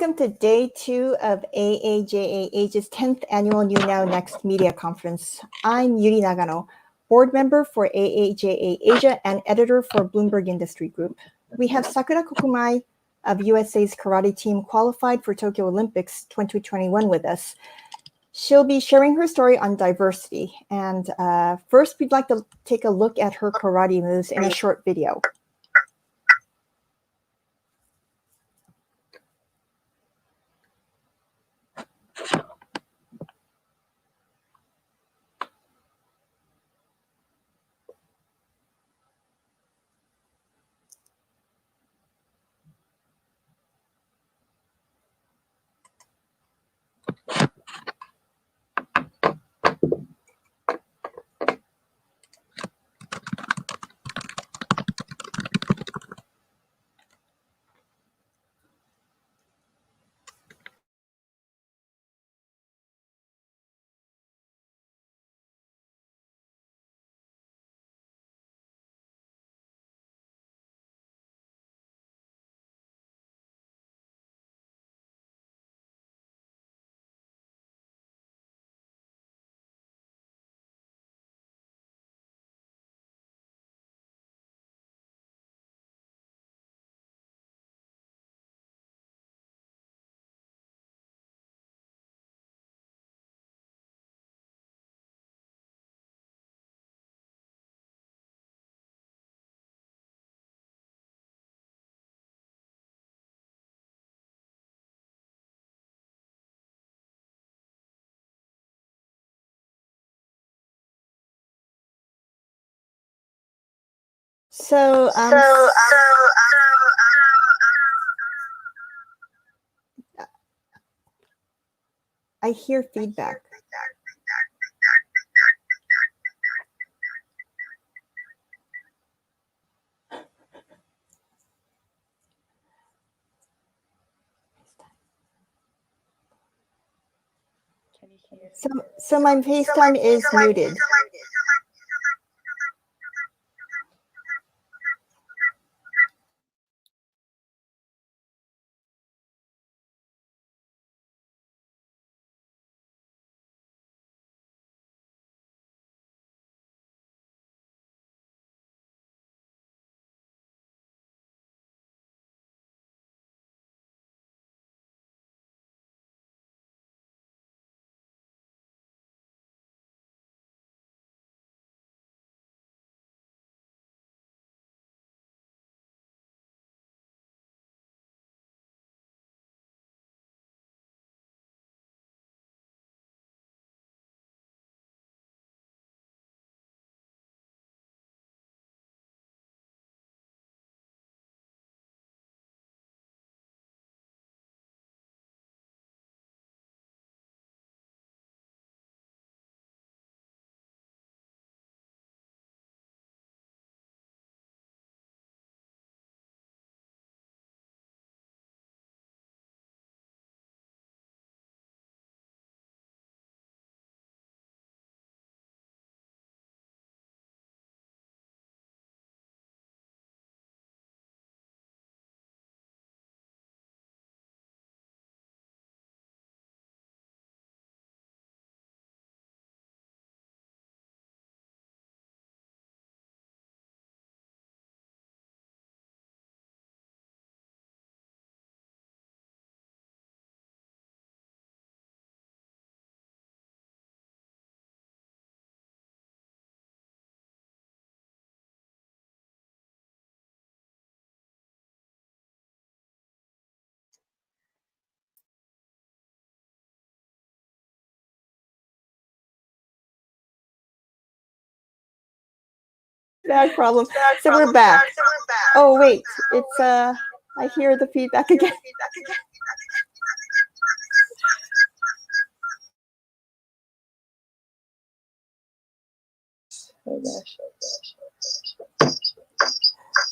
welcome to day 2 of AAJA-Asia's 10th annual New.Now.Next media conference. I'm Yuri Nagano, board member for AAJA-Asia and editor for Bloomberg Industry Group. We have Sakura Kokumai of USA's karate team qualified for Tokyo Olympics 2021 with us. She'll be sharing her story on diversity. And first, we'd like to take a look at her karate moves in a short video. So, I hear feedback. So my FaceTime is muted. No problem. So we're back. Oh wait, it's I hear the feedback again. Oh gosh.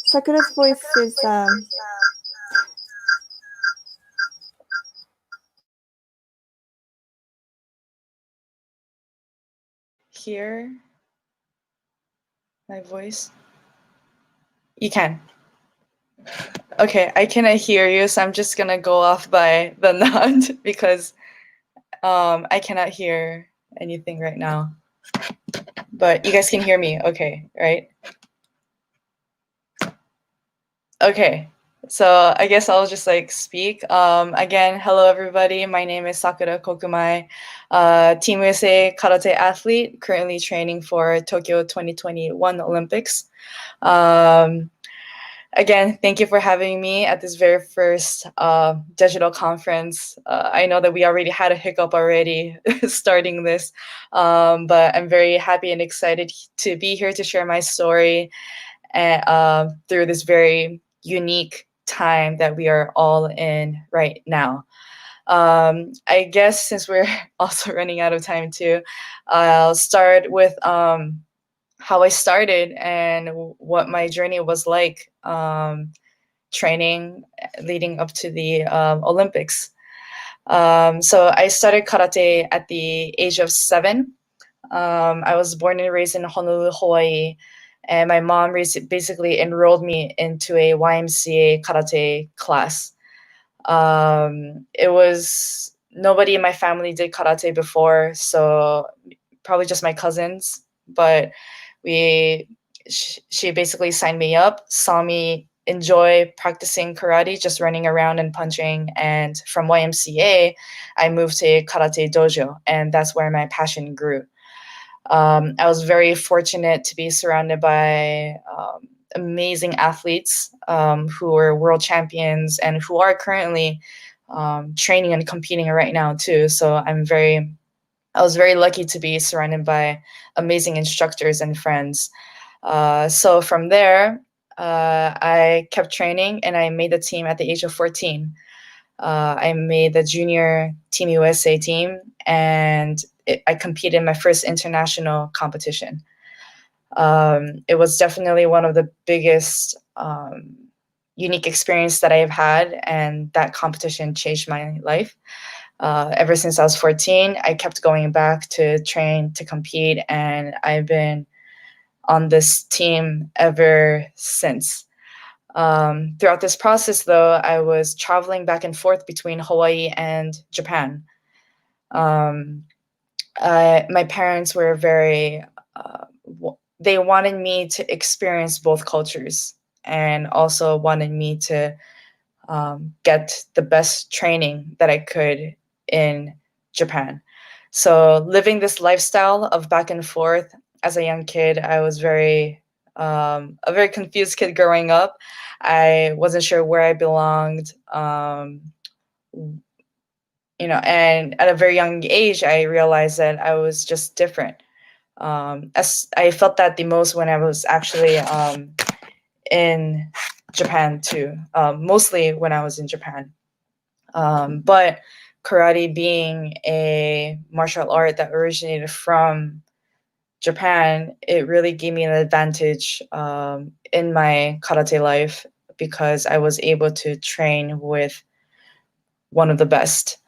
Sakura's voice is hear my voice? You can. Okay, I cannot hear you, so I'm just gonna go off by the nod because I cannot hear anything right now. But you guys can hear me, okay, right? Okay, so I guess I'll just like speak. Again, hello everybody. My name is Sakura Kokumai, Team USA karate athlete, currently training for Tokyo 2021 Olympics. Again, thank you for having me at this very first digital conference. I know that we already had a hiccup already starting this, but I'm very happy and excited to be here to share my story and through this very unique time that we are all in right now. I guess since we're also running out of time too, I'll start with how I started and what my journey was like training leading up to the Olympics. So I started karate at the age of 7. I was born and raised in Honolulu, Hawaii, and my mom basically enrolled me into a YMCA karate class. It was nobody in my family did karate before, so probably just my cousins, but she basically signed me up, saw me enjoy practicing karate, just running around and punching, and from YMCA I moved to a karate dojo, and that's where my passion grew. I was very fortunate to be surrounded by amazing athletes who were world champions and who are currently training and competing right now too. So I was very lucky to be surrounded by amazing instructors and friends. So from there, I kept training and I made the team at the age of 14. I made the junior Team USA team and I competed in my first international competition. It was definitely one of the biggest unique experience that I've had, and that competition changed my life. Ever since I was 14, I kept going back to train, to compete, and I've been on this team ever since. Throughout this process, though, I was traveling back and forth between Hawaii and Japan. My parents were very, they wanted me to experience both cultures and also wanted me to get the best training that I could in Japan. So living this lifestyle of back and forth as a young kid, I was a very confused kid growing up. I wasn't sure where I belonged. And at a very young age, I realized that I was just different. As I felt that the most when I was actually in Japan too, mostly when I was in Japan. But karate being a martial art that originated from Japan, it really gave me an advantage in my karate life because I was able to train with one of the best.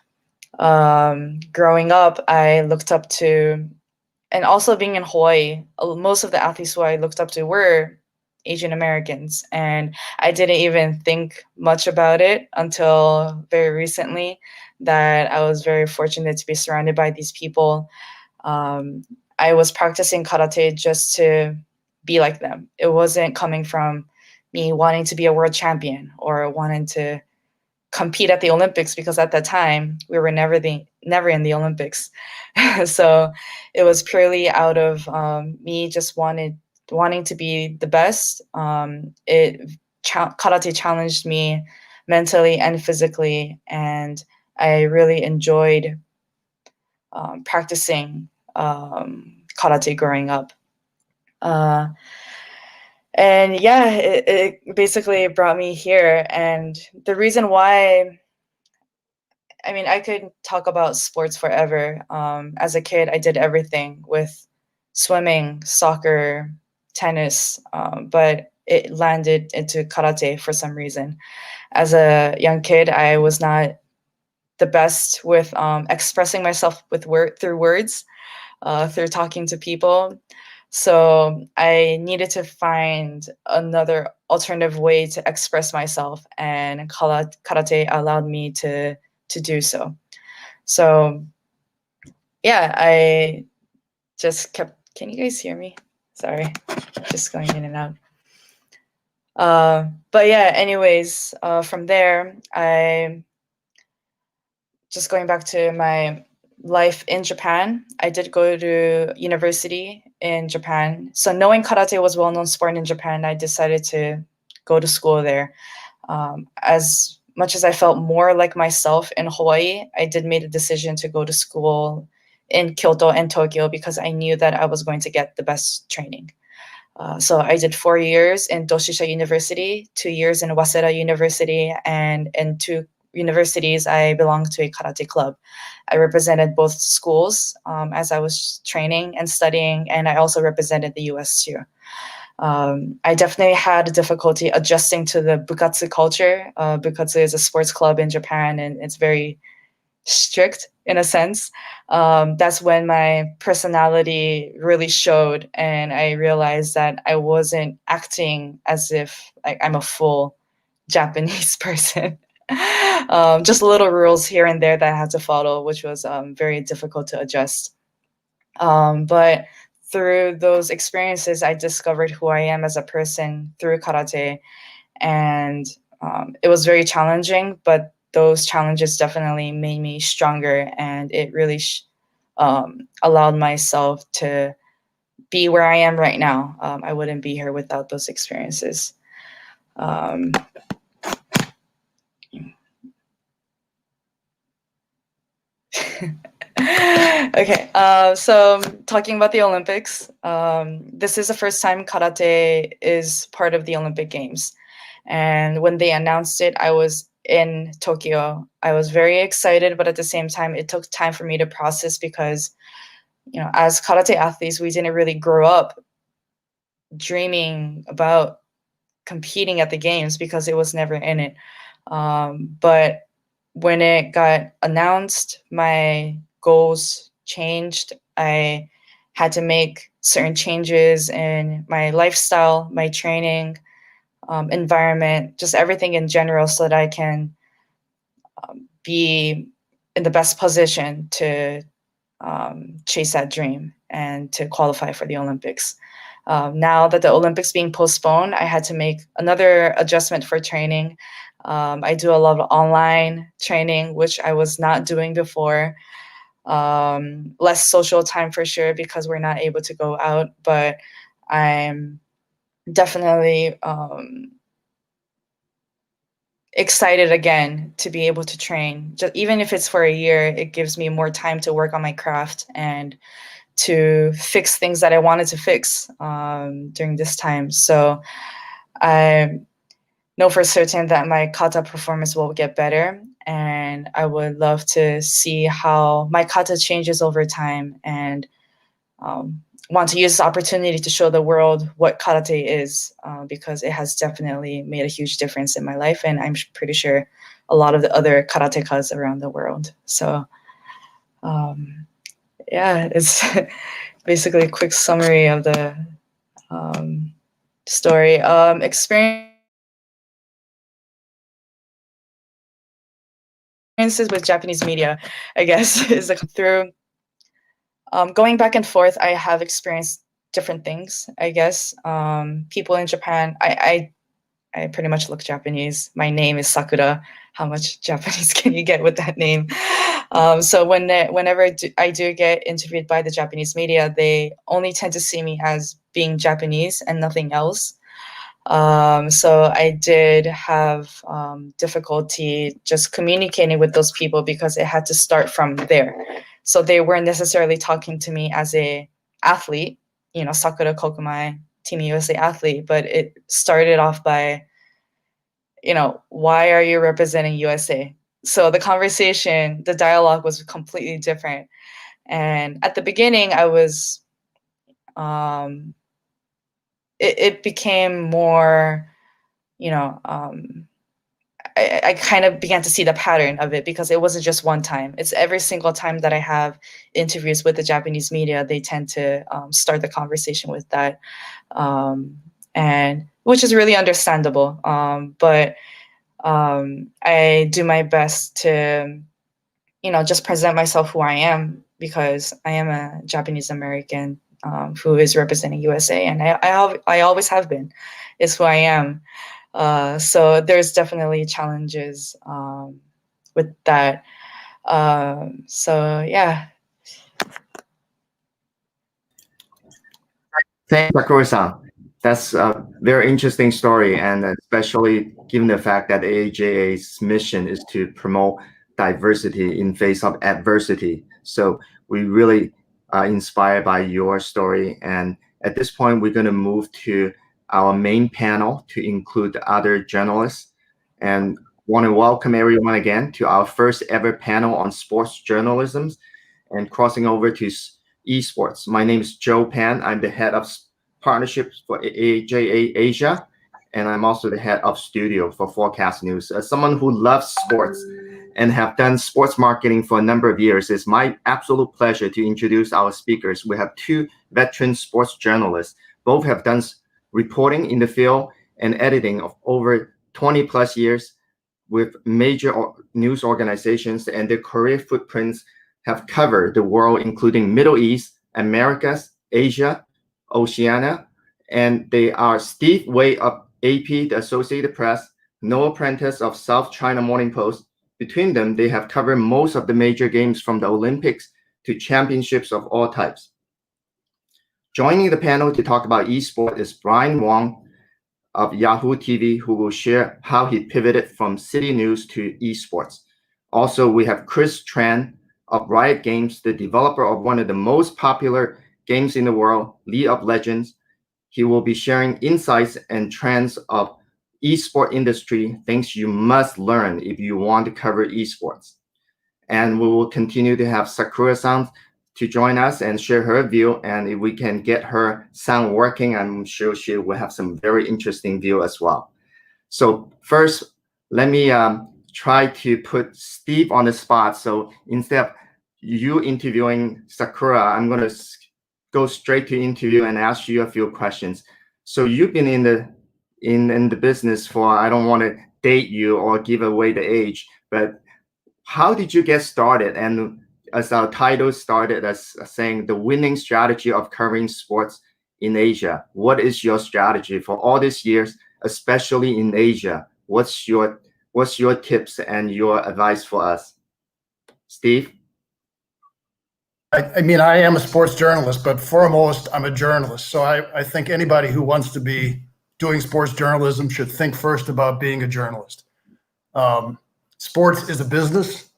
Growing up, I looked up to, and also being in Hawaii, most of the athletes who I looked up to were Asian Americans. And I didn't even think much about it until very recently that I was very fortunate to be surrounded by these people. I was practicing karate just to be like them. It wasn't coming from me wanting to be a world champion or wanting to compete at the Olympics, because at that time we were never in the Olympics. So it was purely out of me just wanting to be the best. Karate challenged me mentally and physically, and I really enjoyed practicing karate growing up. And yeah, it basically brought me here. And the reason why, I mean, I could talk about sports forever. As a kid, I did everything with swimming, soccer, tennis, but it landed into karate for some reason. As a young kid, I was not the best with expressing myself through words, through talking to people. So I needed to find another alternative way to express myself, and karate allowed me to do so. So yeah, I just kept. Can you guys hear me? Sorry, just going in and out. But yeah, anyways, from there, I just going back to my life in Japan. I did go to university in Japan. So knowing karate was well-known sport in Japan, I decided to go to school there. As much as I felt more like myself in Hawaii, I did make a decision to go to school in Kyoto and Tokyo because I knew that I was going to get the best training. So I did 4 years in Doshisha University, 2 years in Waseda University, and in 2 universities, I belonged to a karate club. I represented both schools as I was training and studying, and I also represented the US too. I definitely had difficulty adjusting to the bukatsu culture. Bukatsu is a sports club in Japan, and it's very strict in a sense. That's when my personality really showed, and I realized that I wasn't acting as if like I'm a full Japanese person. Just little rules here and there that I had to follow, which was very difficult to adjust. But through those experiences, I discovered who I am as a person through karate, and it was very challenging, but those challenges definitely made me stronger, and it really allowed myself to be where I am right now. I wouldn't be here without those experiences. Okay, so talking about the Olympics, this is the first time karate is part of the Olympic Games. And when they announced it, I was in Tokyo. I was very excited, but at the same time, it took time for me to process because, you know, as karate athletes, we didn't really grow up dreaming about competing at the games because it was never in it. But when it got announced, my goals changed. I had to make certain changes in my lifestyle, my training, environment, just everything in general, so that I can be in the best position to chase that dream and to qualify for the Olympics. Now that the Olympics being postponed, I had to make another adjustment for training. I do a lot of online training, which I was not doing before. Less social time for sure because we're not able to go out, but I'm definitely excited again to be able to train. Just, even if it's for a year, it gives me more time to work on my craft and to fix things that I wanted to fix during this time. So I know for certain that my kata performance will get better, and I would love to see how my kata changes over time, and want to use this opportunity to show the world what karate is, because it has definitely made a huge difference in my life, and I'm pretty sure a lot of the other karatekas around the world. So yeah, it's basically a quick summary of the story. Experiences with Japanese media, I guess, is through going back and forth. I have experienced different things, I guess. People in Japan, I pretty much look Japanese. My name is Sakura. How much Japanese can you get with that name? So whenever I do get interviewed by the Japanese media, they only tend to see me as being Japanese and nothing else. So I did have difficulty just communicating with those people because it had to start from there. So they weren't necessarily talking to me as a athlete, you know, Sakura Kokumai, Team USA athlete, but it started off by, you know, why are you representing USA? So the conversation, the dialogue was completely different. And at the beginning, I was, it became more, you know, I kind of began to see the pattern of it, because it wasn't just one time. It's every single time that I have interviews with the Japanese media, they tend to start the conversation with that, and which is really understandable. But I do my best to, just present myself who I am, because I am a Japanese American who is representing USA, and I always have been. It's who I am. So there's definitely challenges with that. So yeah. Thank you, Sakura-san. That's a very interesting story, and especially given the fact that AAJA's mission is to promote diversity in face of adversity. So we really are inspired by your story. And at this point, we're going to move to our main panel to include other journalists. And want to welcome everyone again to our first ever panel on sports journalism, and crossing over to esports. My name is Joe Pan. I'm the head of partnerships for AAJA-Asia, and I'm also the head of studio for Forecast News. As someone who loves sports and have done sports marketing for a number of years, it's my absolute pleasure to introduce our speakers. We have two veteran sports journalists. Both have done reporting in the field and editing of over 20 plus years with major news organizations, and their career footprints have covered the world, including Middle East, Americas, Asia, Oceania, and they are Steve Wei of AP, the Associated Press, Noah Prentice of South China Morning Post. Between them, they have covered most of the major games from the Olympics to championships of all types. Joining the panel to talk about esports is Brian Wong of Yahoo TV, who will share how he pivoted from city news to esports. Also, we have Chris Tran of Riot Games, the developer of one of the most popular games in the world, League of Legends. He will be sharing insights and trends of esports industry, things you must learn if you want to cover esports. And we will continue to have Sakura-san to join us and share her view. And if we can get her sound working, I'm sure she will have some very interesting view as well. So first, let me try to put Steve on the spot. So instead of you interviewing Sakura, I'm going to go straight to interview and ask you a few questions. So you've been in the business for, I don't want to date you or give away the age, but how did you get started? And as our title started as saying, the winning strategy of covering sports in Asia. What is your strategy for all these years, especially in Asia? What's your tips and your advice for us? Steve? I mean, I am a sports journalist, but foremost, I'm a journalist. So I think anybody who wants to be doing sports journalism should think first about being a journalist. Sports is a business.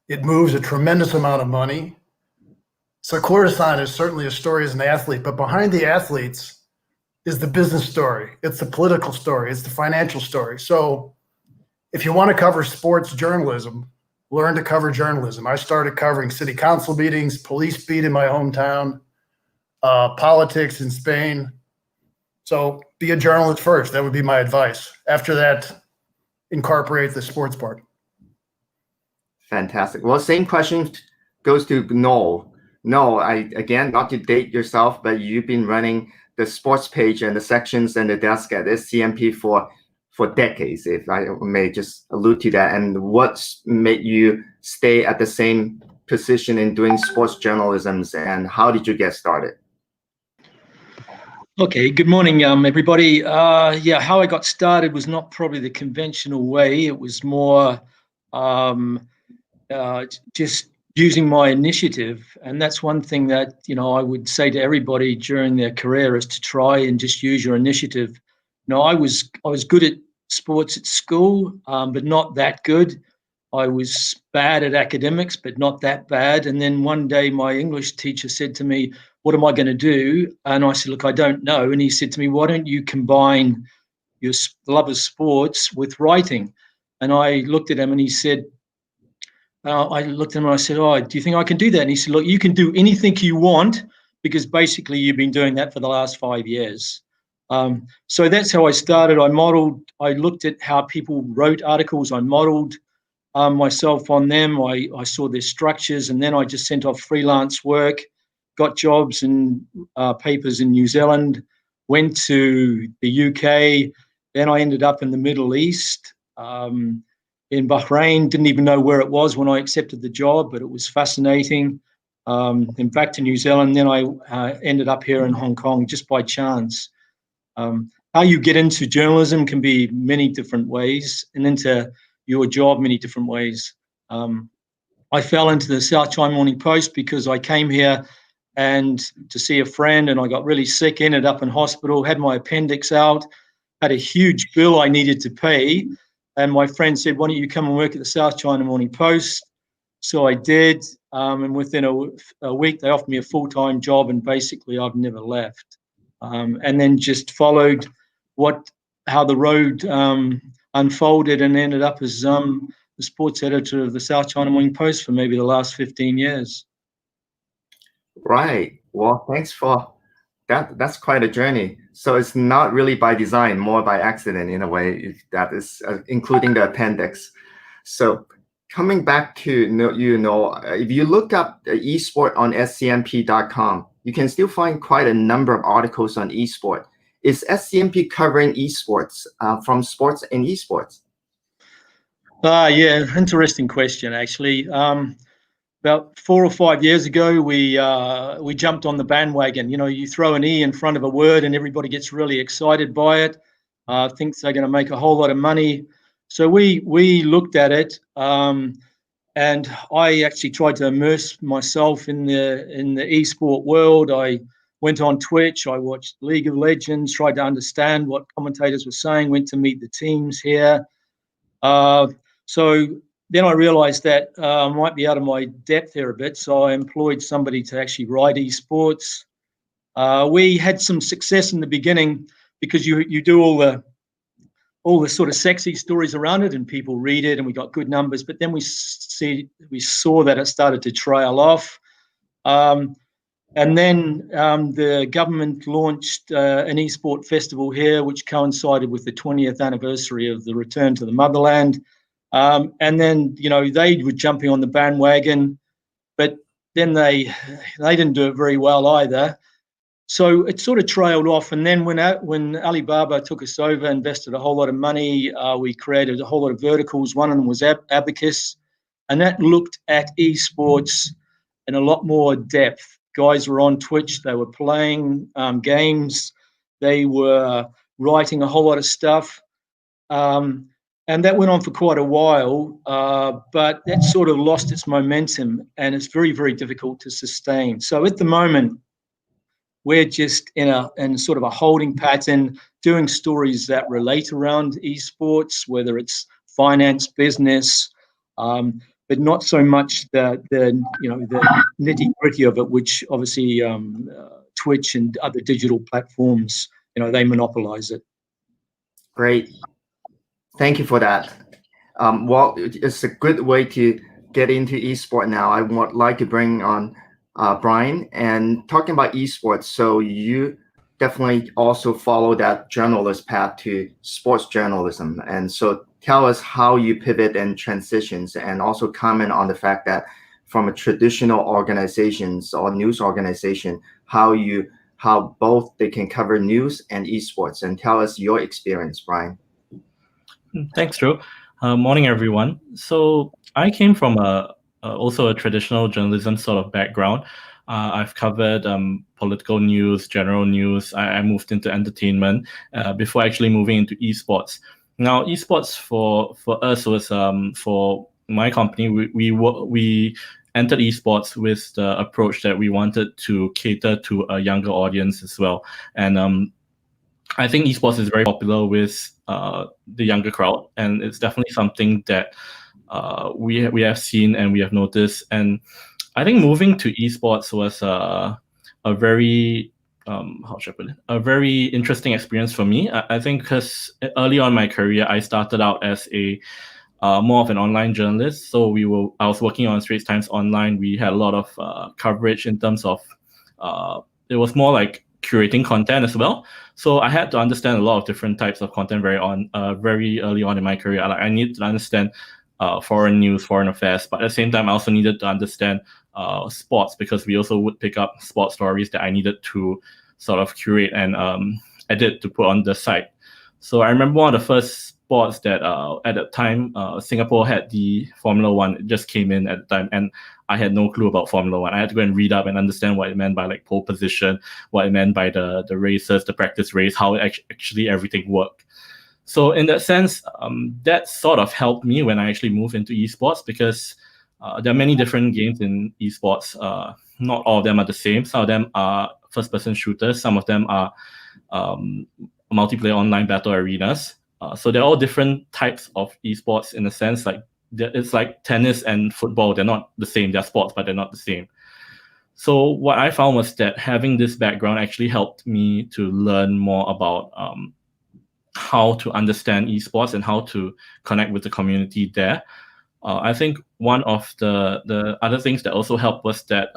It moves a tremendous amount of money. Sakura-san is certainly a story as an athlete, but behind the athletes is the business story. It's the political story. It's the financial story. So if you want to cover sports journalism, learn to cover journalism. I started covering city council meetings, police beat in my hometown, politics in Spain. So be a journalist first. That would be my advice. After that, incorporate the sports part. Fantastic. Well, same question goes to Noel. Noel, again, not to date yourself, but you've been running the sports page and the sections and the desk at SCMP for decades, if I may just allude to that. And what's made you stay at the same position in doing sports journalism, and how did you get started? Okay, good morning, everybody. Yeah, how I got started was not probably the conventional way. It was more just using my initiative. And that's one thing that, I would say to everybody during their career is to try and just use your initiative. I was good at sports at school, but not that good. I was bad at academics, but not that bad. And then one day my English teacher said to me, "What am I going to do?" And I said, "Look, I don't know." And he said to me, "Why don't you combine your love of sports with writing?" And I looked at him and he said, I looked at him and I said, "Oh, do you think I can do that?" And he said, "Look, you can do anything you want, because basically you've been doing that for the last 5 years. So that's how I started. I looked at how people wrote articles. I modeled myself on them. I saw their structures, and then I just sent off freelance work, got jobs and papers in New Zealand, went to the UK. Then I ended up in the Middle East, in Bahrain. Didn't even know where it was when I accepted the job, but it was fascinating. Then back to New Zealand. Then I ended up here in Hong Kong just by chance. How you get into journalism can be many different ways, and into your job many different ways. I fell into the South China Morning Post because I came here and to see a friend, and I got really sick, ended up in hospital, had my appendix out, had a huge bill I needed to pay. And my friend said, why don't you come and work at the South China Morning Post? So I did. And within a week, they offered me a full-time job, and basically I've never left. And then just followed how the road unfolded, and ended up as the sports editor of the South China Morning Post for maybe the last 15 years. Right. Well, thanks for that. That's quite a journey. So it's not really by design, more by accident in a way, if that is including the appendix. So coming back to, if you look up esport on scmp.com, you can still find quite a number of articles on esport. Is SCMP covering esports from sports and esports? Yeah, interesting question, actually. About 4 or 5 years ago, we jumped on the bandwagon. You throw an E in front of a word and everybody gets really excited by it, thinks they're going to make a whole lot of money. So we looked at it, and I actually tried to immerse myself in the esport world. I went on Twitch, I watched League of Legends, tried to understand what commentators were saying, went to meet the teams here. So then I realized that I might be out of my depth here a bit, so I employed somebody to actually write esports. We had some success in the beginning because you do all the sort of sexy stories around it, and people read it, and we got good numbers. But then we saw that it started to trail off, and then the government launched an esport festival here, which coincided with the 20th anniversary of the return to the motherland. And then, they were jumping on the bandwagon, but then they didn't do it very well either. So it sort of trailed off. And then when Alibaba took us over, invested a whole lot of money, we created a whole lot of verticals. One of them was Abacus, and that looked at esports in a lot more depth. Guys were on Twitch, they were playing games, they were writing a whole lot of stuff. And that went on for quite a while, but that sort of lost its momentum, and it's very, very difficult to sustain. So at the moment, we're just in sort of a holding pattern, doing stories that relate around esports, whether it's finance, business, but not so much the nitty gritty of it, which obviously Twitch and other digital platforms, they monopolize it. Great. Thank you for that. Well, it's a good way to get into esport now. I would like to bring on Brian, and talking about esports. So you definitely also follow that journalist path to sports journalism. And so tell us how you pivot and transitions, and also comment on the fact that from a traditional organizations or news organization, how both they can cover news and esports. And tell us your experience, Brian. Thanks, Drew. Morning, everyone. So I came from also a traditional journalism sort of background. I've covered political news, general news. I moved into entertainment before actually moving into esports. Now, esports for us was for my company. We entered esports with the approach that we wanted to cater to a younger audience as well, and I think esports is very popular with the younger crowd, and it's definitely something that we have seen and we have noticed. And I think moving to esports was a very how should I put it? A very interesting experience for me. I think because early on in my career, I started out as a more of an online journalist. So I was working on Straits Times Online. We had a lot of coverage in terms of it was more like curating content as well. So I had to understand a lot of different types of content very early on in my career. Like I needed to understand foreign news, foreign affairs, but at the same time, I also needed to understand sports, because we also would pick up sports stories that I needed to sort of curate and edit to put on the site. So I remember one of the first sports that at that time Singapore had the Formula One. It just came in at the time, and I had no clue about Formula One. I had to go and read up and understand what it meant by like pole position, what it meant by the races, the practice race, how actually everything worked. So in that sense, that sort of helped me when I actually moved into esports, because there are many different games in esports. Not all of them are the same. Some of them are first-person shooters. Some of them are multiplayer online battle arenas. So they're all different types of esports in a sense. Like it's like tennis and football. They're not the same. They're sports, but they're not the same. So what I found was that having this background actually helped me to learn more about how to understand esports and how to connect with the community there. I think one of the other things that also helped was that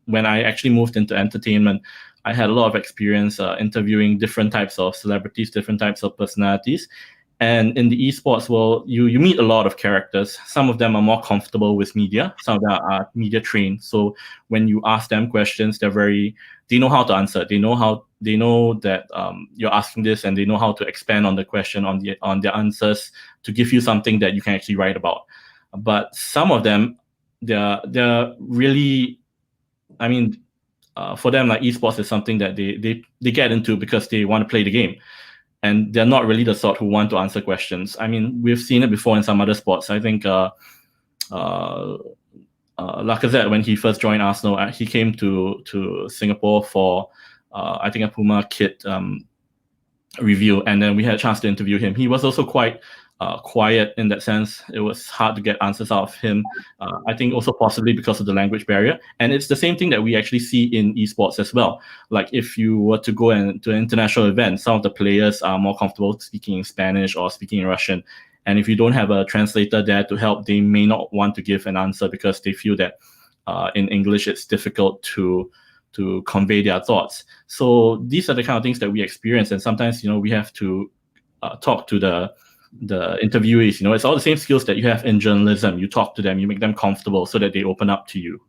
when I actually moved into entertainment, I had a lot of experience interviewing different types of celebrities, different types of personalities. And in the esports world, you meet a lot of characters. Some of them are more comfortable with media. Some of them are media trained. So when you ask them questions, they know how to answer. They know that you're asking this, and they know how to expand on the question, on their answers, to give you something that you can actually write about. But some of them, they're really, I mean, for them, like esports is something that they get into because they want to play the game, and they're not really the sort who want to answer questions. I mean, we've seen it before in some other sports. I think Lacazette, when he first joined Arsenal, he came to Singapore for I think a Puma kit review, and then we had a chance to interview him. He was also quite quiet in that sense. It was hard to get answers out of him. I think also possibly because of the language barrier. And it's the same thing that we actually see in esports as well. Like if you were to go to an international event, some of the players are more comfortable speaking in Spanish or speaking in Russian. And if you don't have a translator there to help, they may not want to give an answer because they feel that in English it's difficult to convey their thoughts. So these are the kind of things that we experience. And sometimes, we have to talk to the interviewees. It's all the same skills that you have in journalism. You talk to them, you make them comfortable so that they open up to you.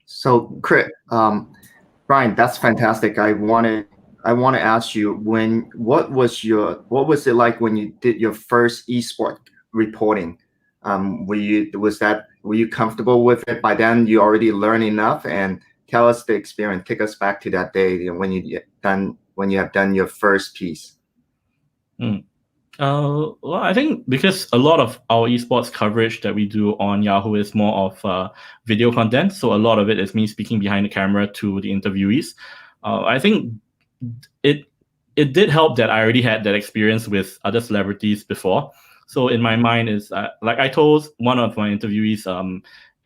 So, Chris, Brian, that's fantastic. I want to ask you, what was it like when you did your first esport reporting? Were you comfortable with it by then? You already learned enough, and tell us the experience. Take us back to that day when you have done your first piece. Well, I think because a lot of our esports coverage that we do on Yahoo is more of video content, so a lot of it is me speaking behind the camera to the interviewees. I think it did help that I already had that experience with other celebrities before. So in my mind is like I told one of my interviewees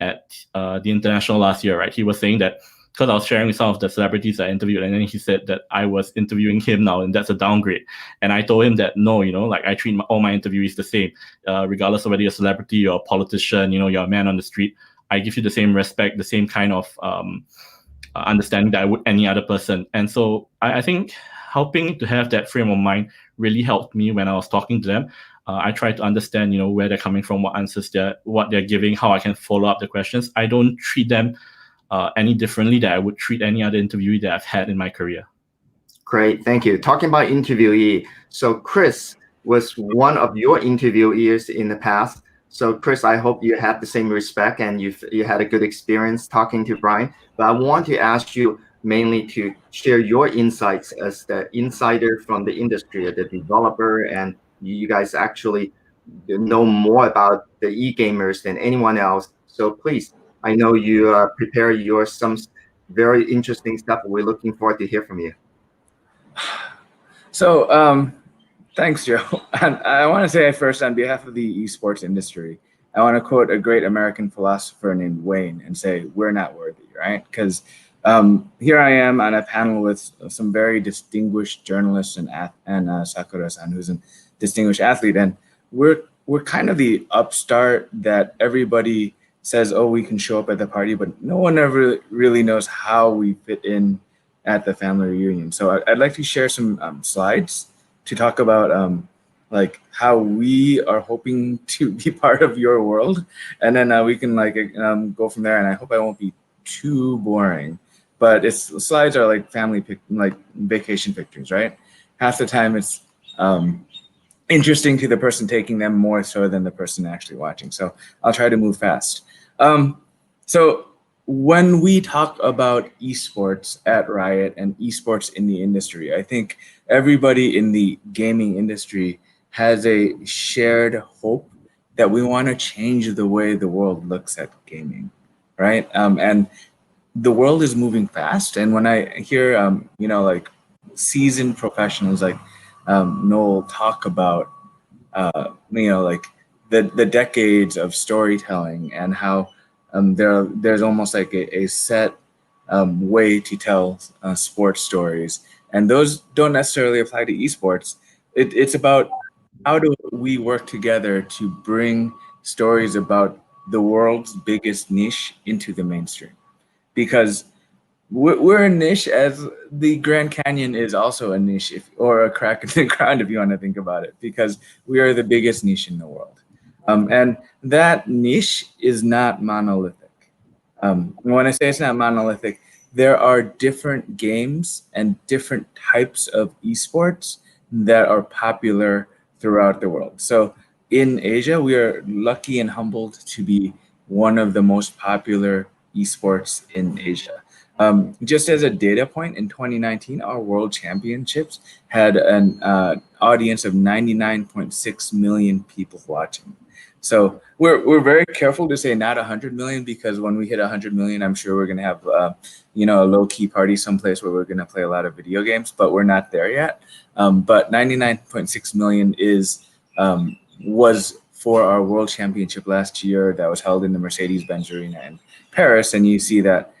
at the international last year, right? He was saying that because I was sharing with some of the celebrities I interviewed, and then he said that I was interviewing him now, and that's a downgrade. And I told him that no, like I treat all my interviewees the same, regardless of whether you're a celebrity or a politician, you're a man on the street. I give you the same respect, the same kind of understanding that I would any other person. And so I think helping to have that frame of mind really helped me when I was talking to them. I try to understand, where they're coming from, what answers what they're giving, how I can follow up the questions. I don't treat them any differently that I would treat any other interviewee that I've had in my career. Great, thank you. Talking about interviewee, so Chris was one of your interviewees in the past. So Chris, I hope you had the same respect and you had a good experience talking to Brian. But I want to ask you mainly to share your insights as the insider from the industry, the developer, and you guys actually know more about the e-gamers than anyone else. So please, I know you prepare some very interesting stuff. We're looking forward to hear from you. So thanks, Joe. And I want to say first, on behalf of the esports industry, I want to quote a great American philosopher named Wayne and say, we're not worthy, right? Because here I am on a panel with some very distinguished journalists and Sakura-san, who's a distinguished athlete. And we're kind of the upstart that everybody says, oh, we can show up at the party, but no one ever really knows how we fit in at the family reunion. So I'd like to share some slides to talk about like how we are hoping to be part of your world, and then we can like go from there. And I hope I won't be too boring, but slides are like like vacation pictures, right? Half the time it's interesting to the person taking them more so than the person actually watching. So I'll try to move fast. So when we talk about esports at Riot and esports in the industry, I think everybody in the gaming industry has a shared hope that we want to change the way the world looks at gaming, right? And the world is moving fast. And when I hear, you know, like seasoned professionals like Noel talk about, you know, like the decades of storytelling and how there's almost like a set way to tell sports stories, and those don't necessarily apply to esports. It's about how do we work together to bring stories about the world's biggest niche into the mainstream, because we're a niche as the Grand Canyon is also a niche, or a crack in the ground if you want to think about it, because we are the biggest niche in the world. And that niche is not monolithic. When I say it's not monolithic, there are different games and different types of esports that are popular throughout the world. So in Asia, we are lucky and humbled to be one of the most popular esports in Asia. Just as a data point, in 2019, our World Championships had an audience of 99.6 million people watching. So we're very careful to say not 100 million, because when we hit 100 million, I'm sure we're going to have you know, a low-key party someplace where we're going to play a lot of video games, but we're not there yet. But 99.6 million was for our World Championship last year that was held in the Mercedes-Benz Arena in Paris, and you see that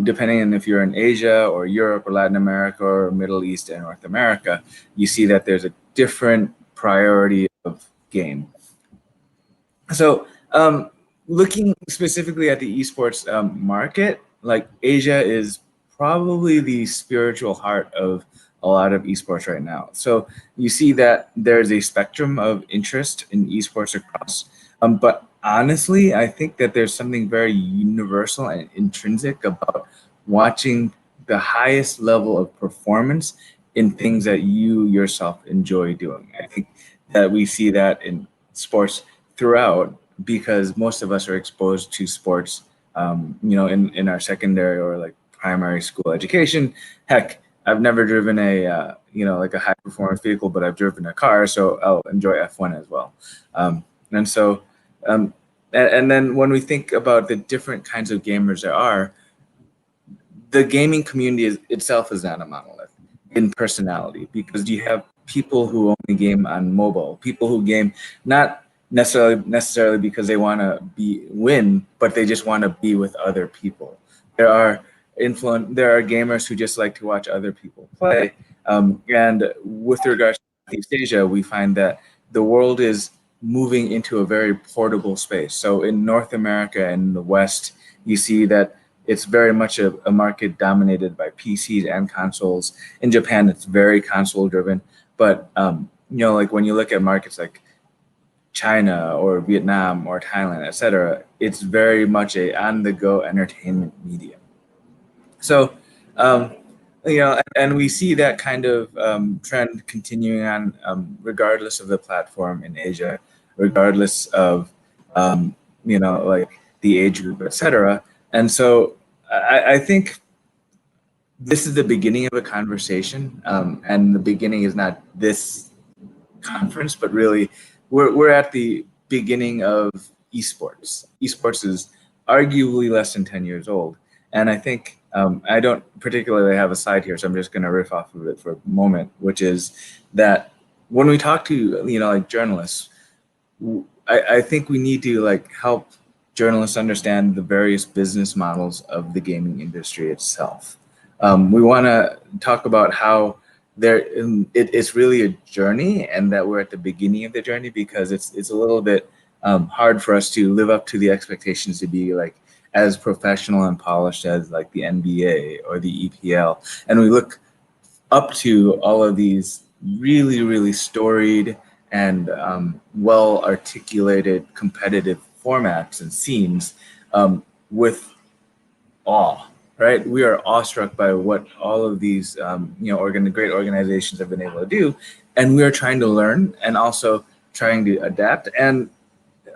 depending on if you're in Asia or Europe or Latin America or Middle East and North America, you see that there's a different priority of game. So looking specifically at the esports market, like Asia is probably the spiritual heart of a lot of esports right now. So you see that there's a spectrum of interest in esports across, but honestly, I think that there's something very universal and intrinsic about watching the highest level of performance in things that you yourself enjoy doing. I think that we see that in sports throughout, because most of us are exposed to sports, you know, in our secondary or like primary school education. Heck, I've never driven a, you know, like a high performance vehicle, but I've driven a car, so I'll enjoy F1 as well. And so, and then when we think about the different kinds of gamers there are, the gaming community itself is not a monolith in personality, because you have people who only game on mobile, people who game not necessarily because they want to win, but they just want to be with other people. There are gamers who just like to watch other people play. And with regards to Southeast Asia, we find that the world is moving into a very portable space. So in North America and the West, you see that it's very much a market dominated by PCs and consoles. In Japan, it's very console driven. But you know, like when you look at markets like China or Vietnam or Thailand, etc., it's very much a on-the-go entertainment medium. So, you know, and we see that kind of trend continuing on, regardless of the platform in Asia, regardless of you know, like the age group, etc. And so, I think this is the beginning of a conversation, and the beginning is not this conference, but really we're at the beginning of esports. Esports is arguably less than 10 years old. And I think I don't particularly have a slide here, so I'm just going to riff off of it for a moment, which is that when we talk to, you know, like journalists, I think we need to like help journalists understand the various business models of the gaming industry itself. We want to talk about how it's really a journey, and that we're at the beginning of the journey, because it's a little bit hard for us to live up to the expectations to be like as professional and polished as like the NBA or the EPL. And we look up to all of these really, really storied and well-articulated competitive formats and scenes with awe, right? We are awestruck by what all of these, great organizations have been able to do. And we are trying to learn and also trying to adapt. And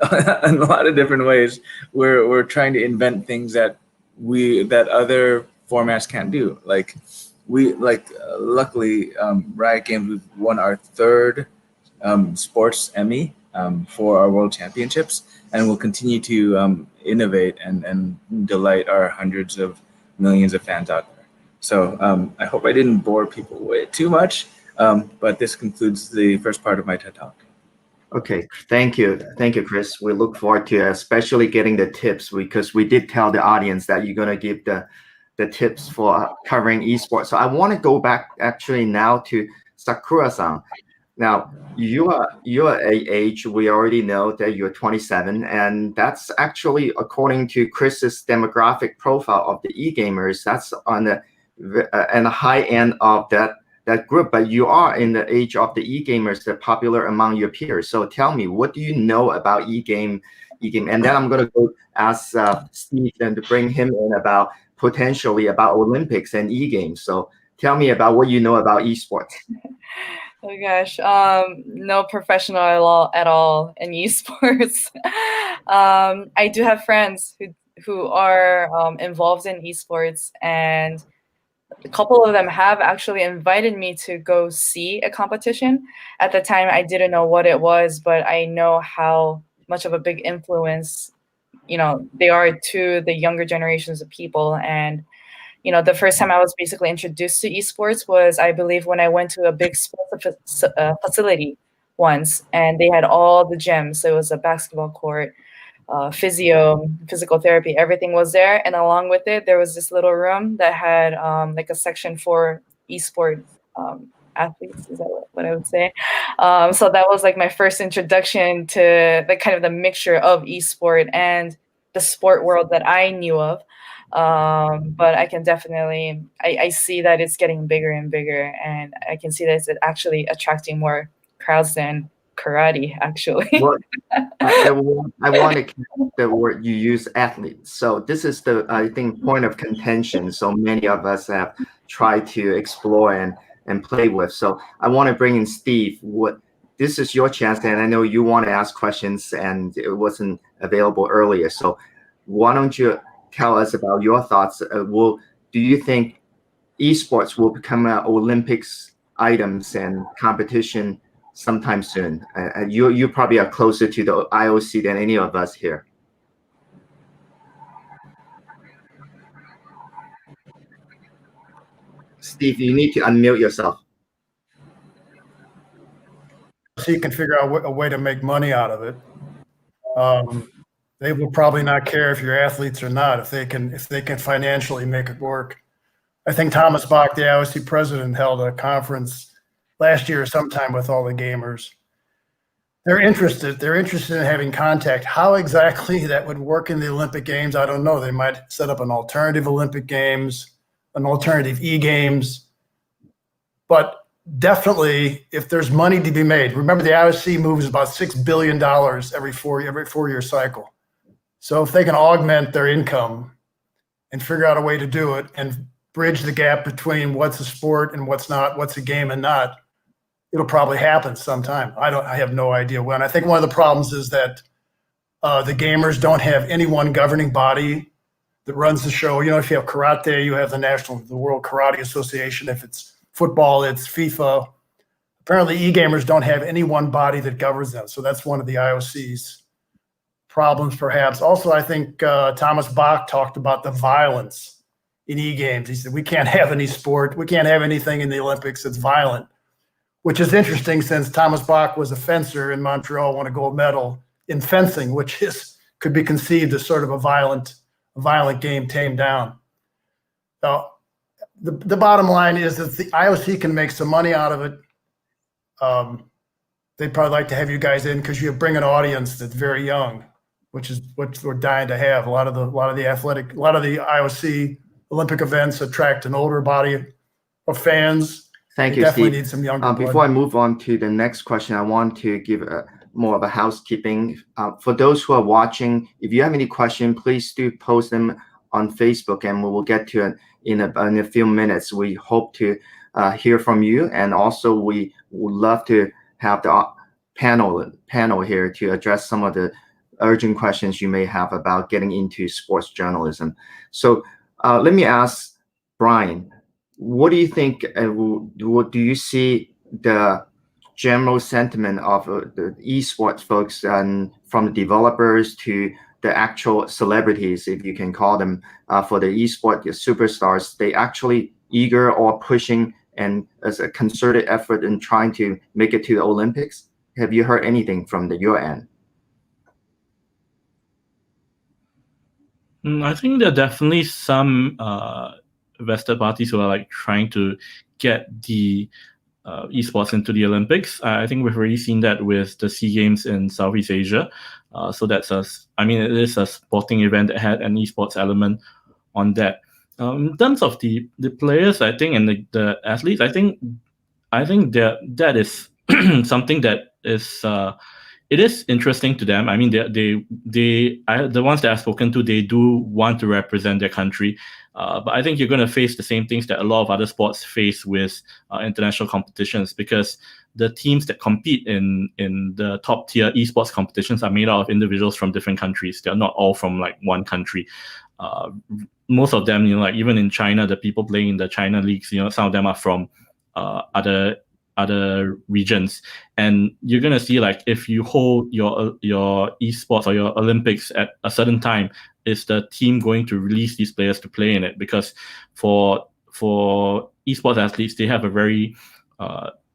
in a lot of different ways, we're trying to invent things that other formats can't do. Luckily, Riot Games, we've won our third sports Emmy for our World Championships, and we'll continue to innovate and delight our hundreds of millions of fans out there. So I hope I didn't bore people with too much, but this concludes the first part of my TED Talk. Okay, thank you, Chris. We look forward to especially getting the tips, because we did tell the audience that you're going to give the tips for covering esports. So I want to go back actually now to Sakura-san. Now, you're a age, we already know that you're 27, and that's actually, according to Chris's demographic profile of the e-gamers, that's on the high end of that group, but you are in the age of the e-gamers that are popular among your peers. So tell me, what do you know about e-game? And then I'm going to go ask Steve then to bring him in about potentially about Olympics and e-games. So tell me about what you know about esports. Oh gosh, no professional at all in esports. I do have friends who are involved in esports, and a couple of them have actually invited me to go see a competition. At the time, I didn't know what it was, but I know how much of a big influence, they are to the younger generations of people. And the first time I was basically introduced to esports was, I believe, when I went to a big sports facility once, and they had all the gyms. So it was a basketball court, physical therapy, everything was there. And along with it, there was this little room that had like a section for esport athletes, is that what I would say? So that was like my first introduction to the kind of the mixture of esport and the sport world that I knew of. But I can definitely, I see that it's getting bigger and bigger, and I can see that it's actually attracting more crowds than karate, actually. Well, I want to keep the word you use, athletes. So this is the, I think, point of contention. So many of us have tried to explore and play with. So I want to bring in Steve. This is your chance, and I know you want to ask questions, and it wasn't available earlier. So why don't you tell us about your thoughts? Do you think esports will become Olympics items and competition sometime soon? You probably are closer to the IOC than any of us here. Steve, you need to unmute yourself. So you can figure out a way to make money out of it. They will probably not care if you're athletes or not, if they can financially make it work. I think Thomas Bach, the IOC president, held a conference last year sometime with all the gamers. They're interested in having contact. How exactly that would work in the Olympic Games, I don't know. They might set up an alternative Olympic Games, an alternative e-games. But definitely, if there's money to be made, remember the IOC moves about $6 billion every four-year cycle. So if they can augment their income and figure out a way to do it and bridge the gap between what's a sport and what's not, what's a game and not, it'll probably happen sometime. I have no idea when. I think one of the problems is that the gamers don't have any one governing body that runs the show. If you have karate, you have the World Karate Association. If it's football, it's FIFA. Apparently, e-gamers don't have any one body that governs them. So that's one of the IOC's problems, perhaps. Also, I think Thomas Bach talked about the violence in e-games. He said, we can't have any sport. We can't have anything in the Olympics that's violent, which is interesting since Thomas Bach was a fencer in Montreal, won a gold medal in fencing, which could be conceived as sort of a violent game tamed down. Now, the bottom line is that the IOC can make some money out of it. They'd probably like to have you guys in because you bring an audience that's very young, which is what we're dying to have. A lot of the IOC Olympic events attract an older body of fans. Thank We you, definitely Steve. need some younger blood. Before I move on to the next question, I want to give more of a housekeeping. For those who are watching, if you have any questions, please do post them on Facebook, and we will get to it in a few minutes. We hope to hear from you, and also we would love to have the panel here to address some of the urgent questions you may have about getting into sports journalism. So let me ask Brian, what do you think? What do you see the general sentiment of the esports folks, and from the developers to the actual celebrities, if you can call them, for the esport superstars? They actually eager or pushing and as a concerted effort in trying to make it to the Olympics? Have you heard anything from your end? I think there are definitely some vested parties who are like trying to get the esports into the Olympics. I think we've already seen that with the SEA Games in Southeast Asia. So that's it is a sporting event that had an esports element on that. In terms of the players, I think, and the athletes, I think that is something that is it is interesting to them. I mean, the ones that I've spoken to, they do want to represent their country. But I think you're going to face the same things that a lot of other sports face with international competitions, because the teams that compete in the top tier esports competitions are made out of individuals from different countries. They're not all from like one country. Most of them, like even in China, the people playing in the China leagues, some of them are from other regions. And you're going to see, like, if you hold your esports or your Olympics at a certain time, is the team going to release these players to play in it? Because for esports athletes, they have a very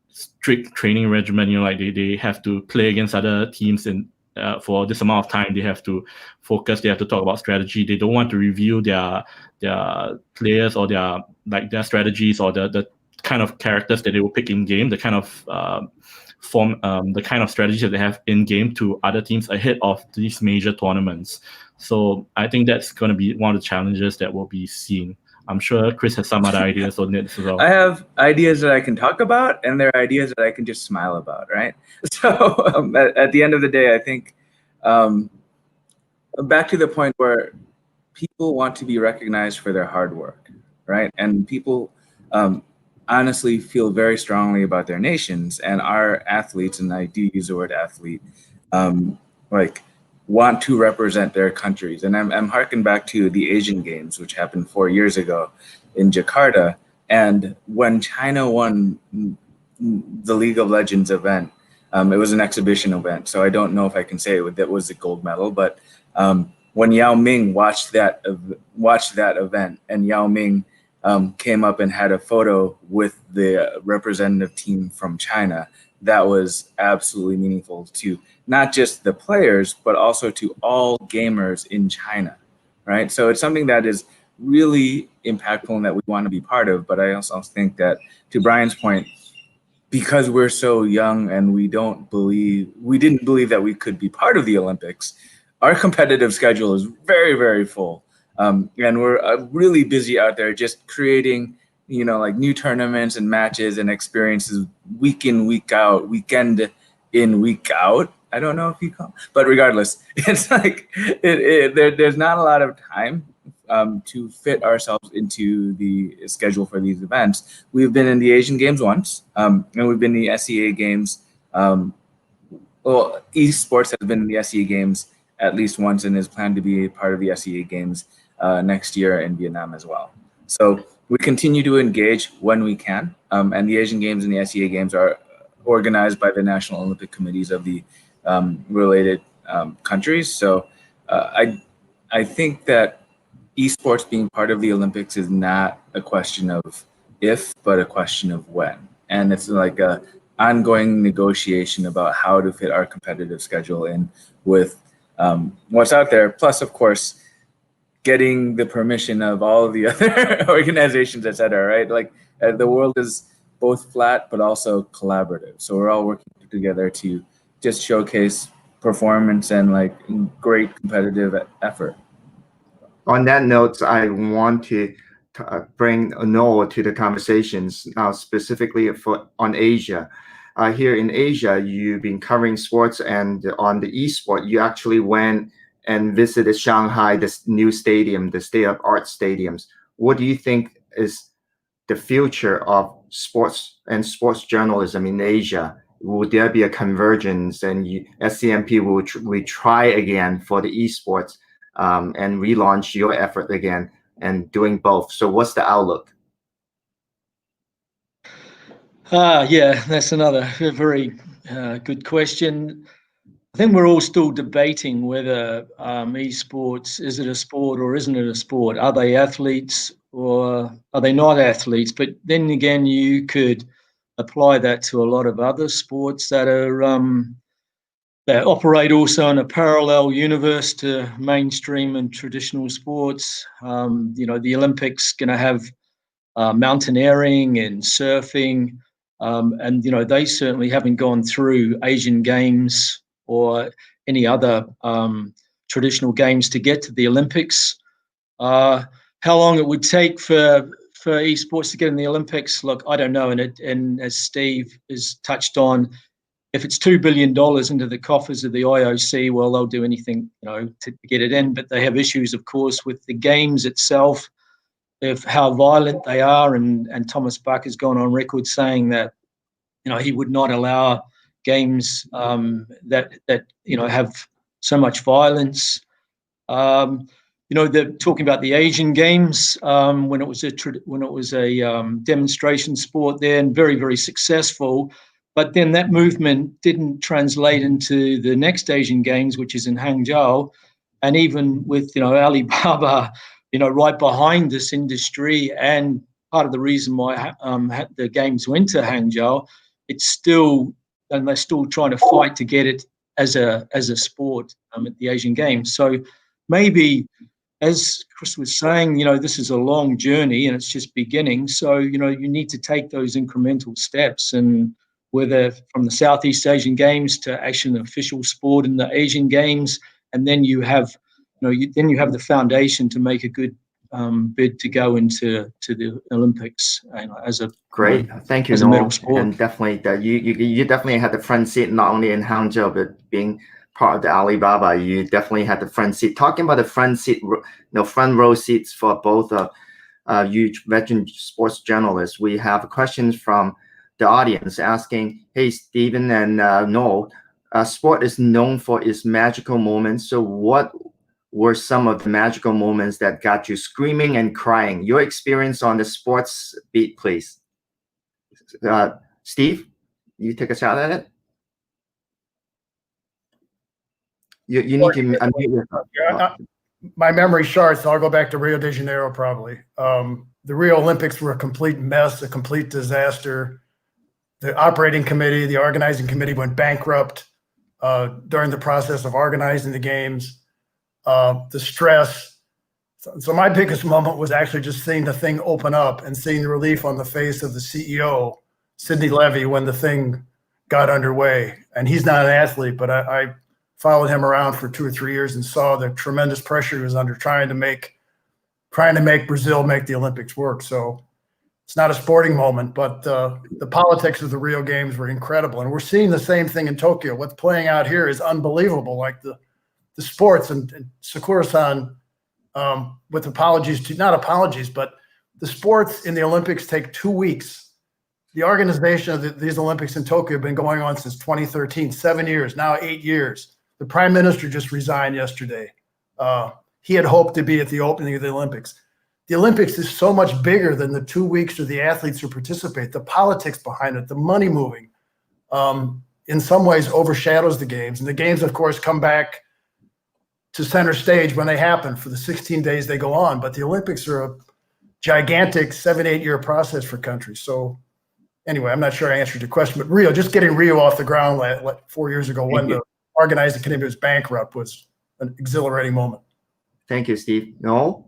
strict training regimen. Like they have to play against other teams in for this amount of time. They have to focus. They have to talk about strategy. They don't want to review their players or their strategies or the kind of characters that they will pick in game, the kind of the kind of strategies that they have in game to other teams ahead of these major tournaments. So I think that's going to be one of the challenges that we'll be seeing. I'm sure Chris has some other ideas on this as well. I have ideas that I can talk about, and there are ideas that I can just smile about, right? So at the end of the day, I think back to the point where people want to be recognized for their hard work, right? And people honestly feel very strongly about their nations, and our athletes, and I do use the word athlete, want to represent their countries. And I'm harking back to the Asian Games, which happened 4 years ago in Jakarta. And when China won the League of Legends event, it was an exhibition event, so I don't know if I can say that was the gold medal, but when Yao Ming watched that event, and Yao Ming came up and had a photo with the representative team from China, that was absolutely meaningful to not just the players, but also to all gamers in China, right? So it's something that is really impactful and that we want to be part of. But I also think that, to Brian's point, because we're so young and we didn't believe that we could be part of the Olympics, our competitive schedule is very, very full. And we're really busy out there just creating, new tournaments and matches and experiences week in, week out, weekend in, week out. I don't know if you call, but regardless, it's like there's not a lot of time to fit ourselves into the schedule for these events. We've been in the Asian Games once, and we've been in the SEA Games. Esports has been in the SEA Games at least once and is planned to be part of the SEA Games next year in Vietnam as well. So we continue to engage when we can, and the Asian Games and the SEA Games are organized by the National Olympic Committees of the related countries. So I think that esports being part of the Olympics is not a question of if, but a question of when. And it's like a ongoing negotiation about how to fit our competitive schedule in with what's out there. Plus, of course, getting the permission of all of the other organizations, et cetera, right? Like the world is both flat, but also collaborative. So we're all working together to just showcase performance and like great competitive effort. On that note, I want to bring Noel to the conversations now, specifically on Asia. Here in Asia, you've been covering sports, and on the esport, you actually went and visited Shanghai, this new stadium, the state-of-art stadiums. What do you think is the future of sports and sports journalism in Asia? Would there be a convergence, and SCMP will we try again for the esports and relaunch your effort again and doing both? So what's the outlook? Yeah, that's another very good question. I think we're all still debating whether esports, is it a sport or isn't it a sport? Are they athletes or are they not athletes? But then again, you could apply that to a lot of other sports that are that operate also in a parallel universe to mainstream and traditional sports. The Olympics going to have mountaineering and surfing, and they certainly haven't gone through Asian Games or any other traditional games to get to the Olympics. How long it would take for esports to get in the Olympics, look, I don't know. And as Steve has touched on, if it's $2 billion into the coffers of the IOC, well, they'll do anything, to get it in. But they have issues, of course, with the games itself, of how violent they are. And Thomas Bach has gone on record saying that, he would not allow games that have so much violence. They're talking about the Asian Games when it was a demonstration sport there, and very, very successful. But then that movement didn't translate into the next Asian Games, which is in Hangzhou. And even with Alibaba, right behind this industry, and part of the reason why the games went to Hangzhou, they're still trying to fight to get it as a sport at the Asian Games. So maybe, as Chris was saying, this is a long journey and it's just beginning. So, you need to take those incremental steps, and whether from the Southeast Asian Games to actually an official sport in the Asian Games, and then you have the foundation to make a good bid to go into the Olympics as a great. Thank you, Noel. And definitely that you definitely had the front seat, not only in Hangzhou, but being part of the Alibaba, you definitely had the front seat. Talking about the front seat, front row seats for both huge veteran sports journalists. We have questions from the audience asking, hey, Stephen and Noel, sport is known for its magical moments. So what were some of the magical moments that got you screaming and crying? Your experience on the sports beat, please. Steve, you take a shot at it. You need to unmute yourself. My memory's short, so I'll go back to Rio de Janeiro probably. The Rio Olympics were a complete mess, a complete disaster. The operating committee, the organizing committee went bankrupt during the process of organizing the games. The stress. So my biggest moment was actually just seeing the thing open up and seeing the relief on the face of the CEO, Sidney Levy, when the thing got underway. And he's not an athlete, but I followed him around for 2 or 3 years and saw the tremendous pressure he was under trying to make Brazil make the Olympics work. So it's not a sporting moment, but the politics of the Rio Games were incredible. And we're seeing the same thing in Tokyo. What's playing out here is unbelievable. Like the sports, and Sakura-san, with not apologies, but the sports in the Olympics take 2 weeks. The organization of these Olympics in Tokyo have been going on since 2013, 7 years, now 8 years. The prime minister just resigned yesterday. He had hoped to be at the opening of the Olympics. The Olympics is so much bigger than the 2 weeks or the athletes who participate. The politics behind it, the money moving, in some ways overshadows the games. And the games, of course, come back to center stage when they happen for the 16 days they go on. But the Olympics are a gigantic 7-8 year process for countries. So anyway, I'm not sure I answered your question, but Rio, just getting Rio off the ground like 4 years ago when the organizing committee was bankrupt was an exhilarating moment. Thank you, Steve. No?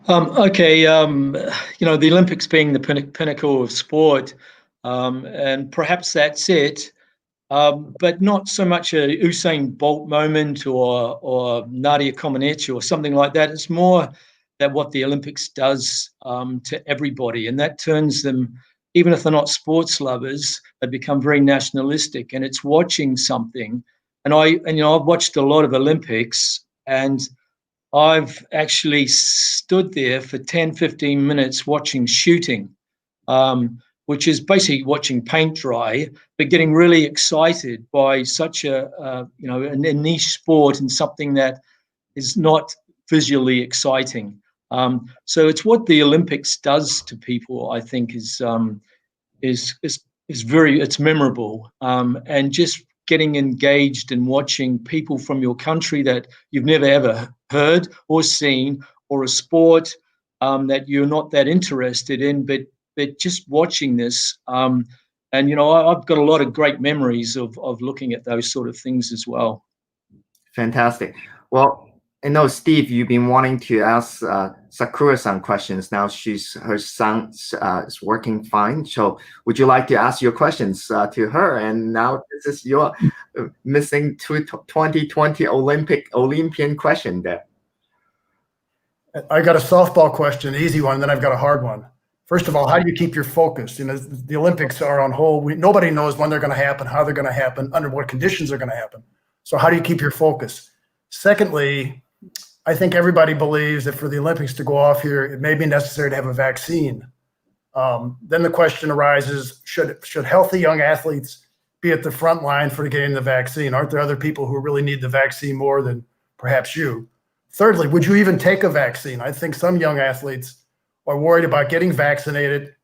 Okay, the Olympics being the pinnacle of sport, and perhaps that's it. but not so much a Usain Bolt moment or Nadia Comaneci or something like that. It's more that what the Olympics does to everybody, and that turns them, even if they're not sports lovers, they become very nationalistic. And it's watching something. And I've watched a lot of Olympics, and I've actually stood there for 10, 15 minutes watching shooting, which is basically watching paint dry, but getting really excited by such a niche sport and something that is not visually exciting. So it's what the Olympics does to people, I think, is it's memorable, and just getting engaged and watching people from your country that you've never ever heard or seen, or a sport that you're not that interested in, but just watching this. And I've got a lot of great memories of looking at those sort of things as well. Fantastic. Well, I know, Steve, you've been wanting to ask Sakura some questions. Now her son is working fine. So would you like to ask your questions to her? And now this is your missing 2020 Olympian question there. I got a softball question, an easy one, and then I've got a hard one. First of all, how do you keep your focus? The Olympics are on hold. Nobody knows when they're going to happen, how they're going to happen, under what conditions they're going to happen. So how do you keep your focus? Secondly, I think everybody believes that for the Olympics to go off here, it may be necessary to have a vaccine. Then the question arises, should healthy young athletes be at the front line for getting the vaccine? Aren't there other people who really need the vaccine more than perhaps you? Thirdly, would you even take a vaccine? I think some young athletes are worried about getting vaccinated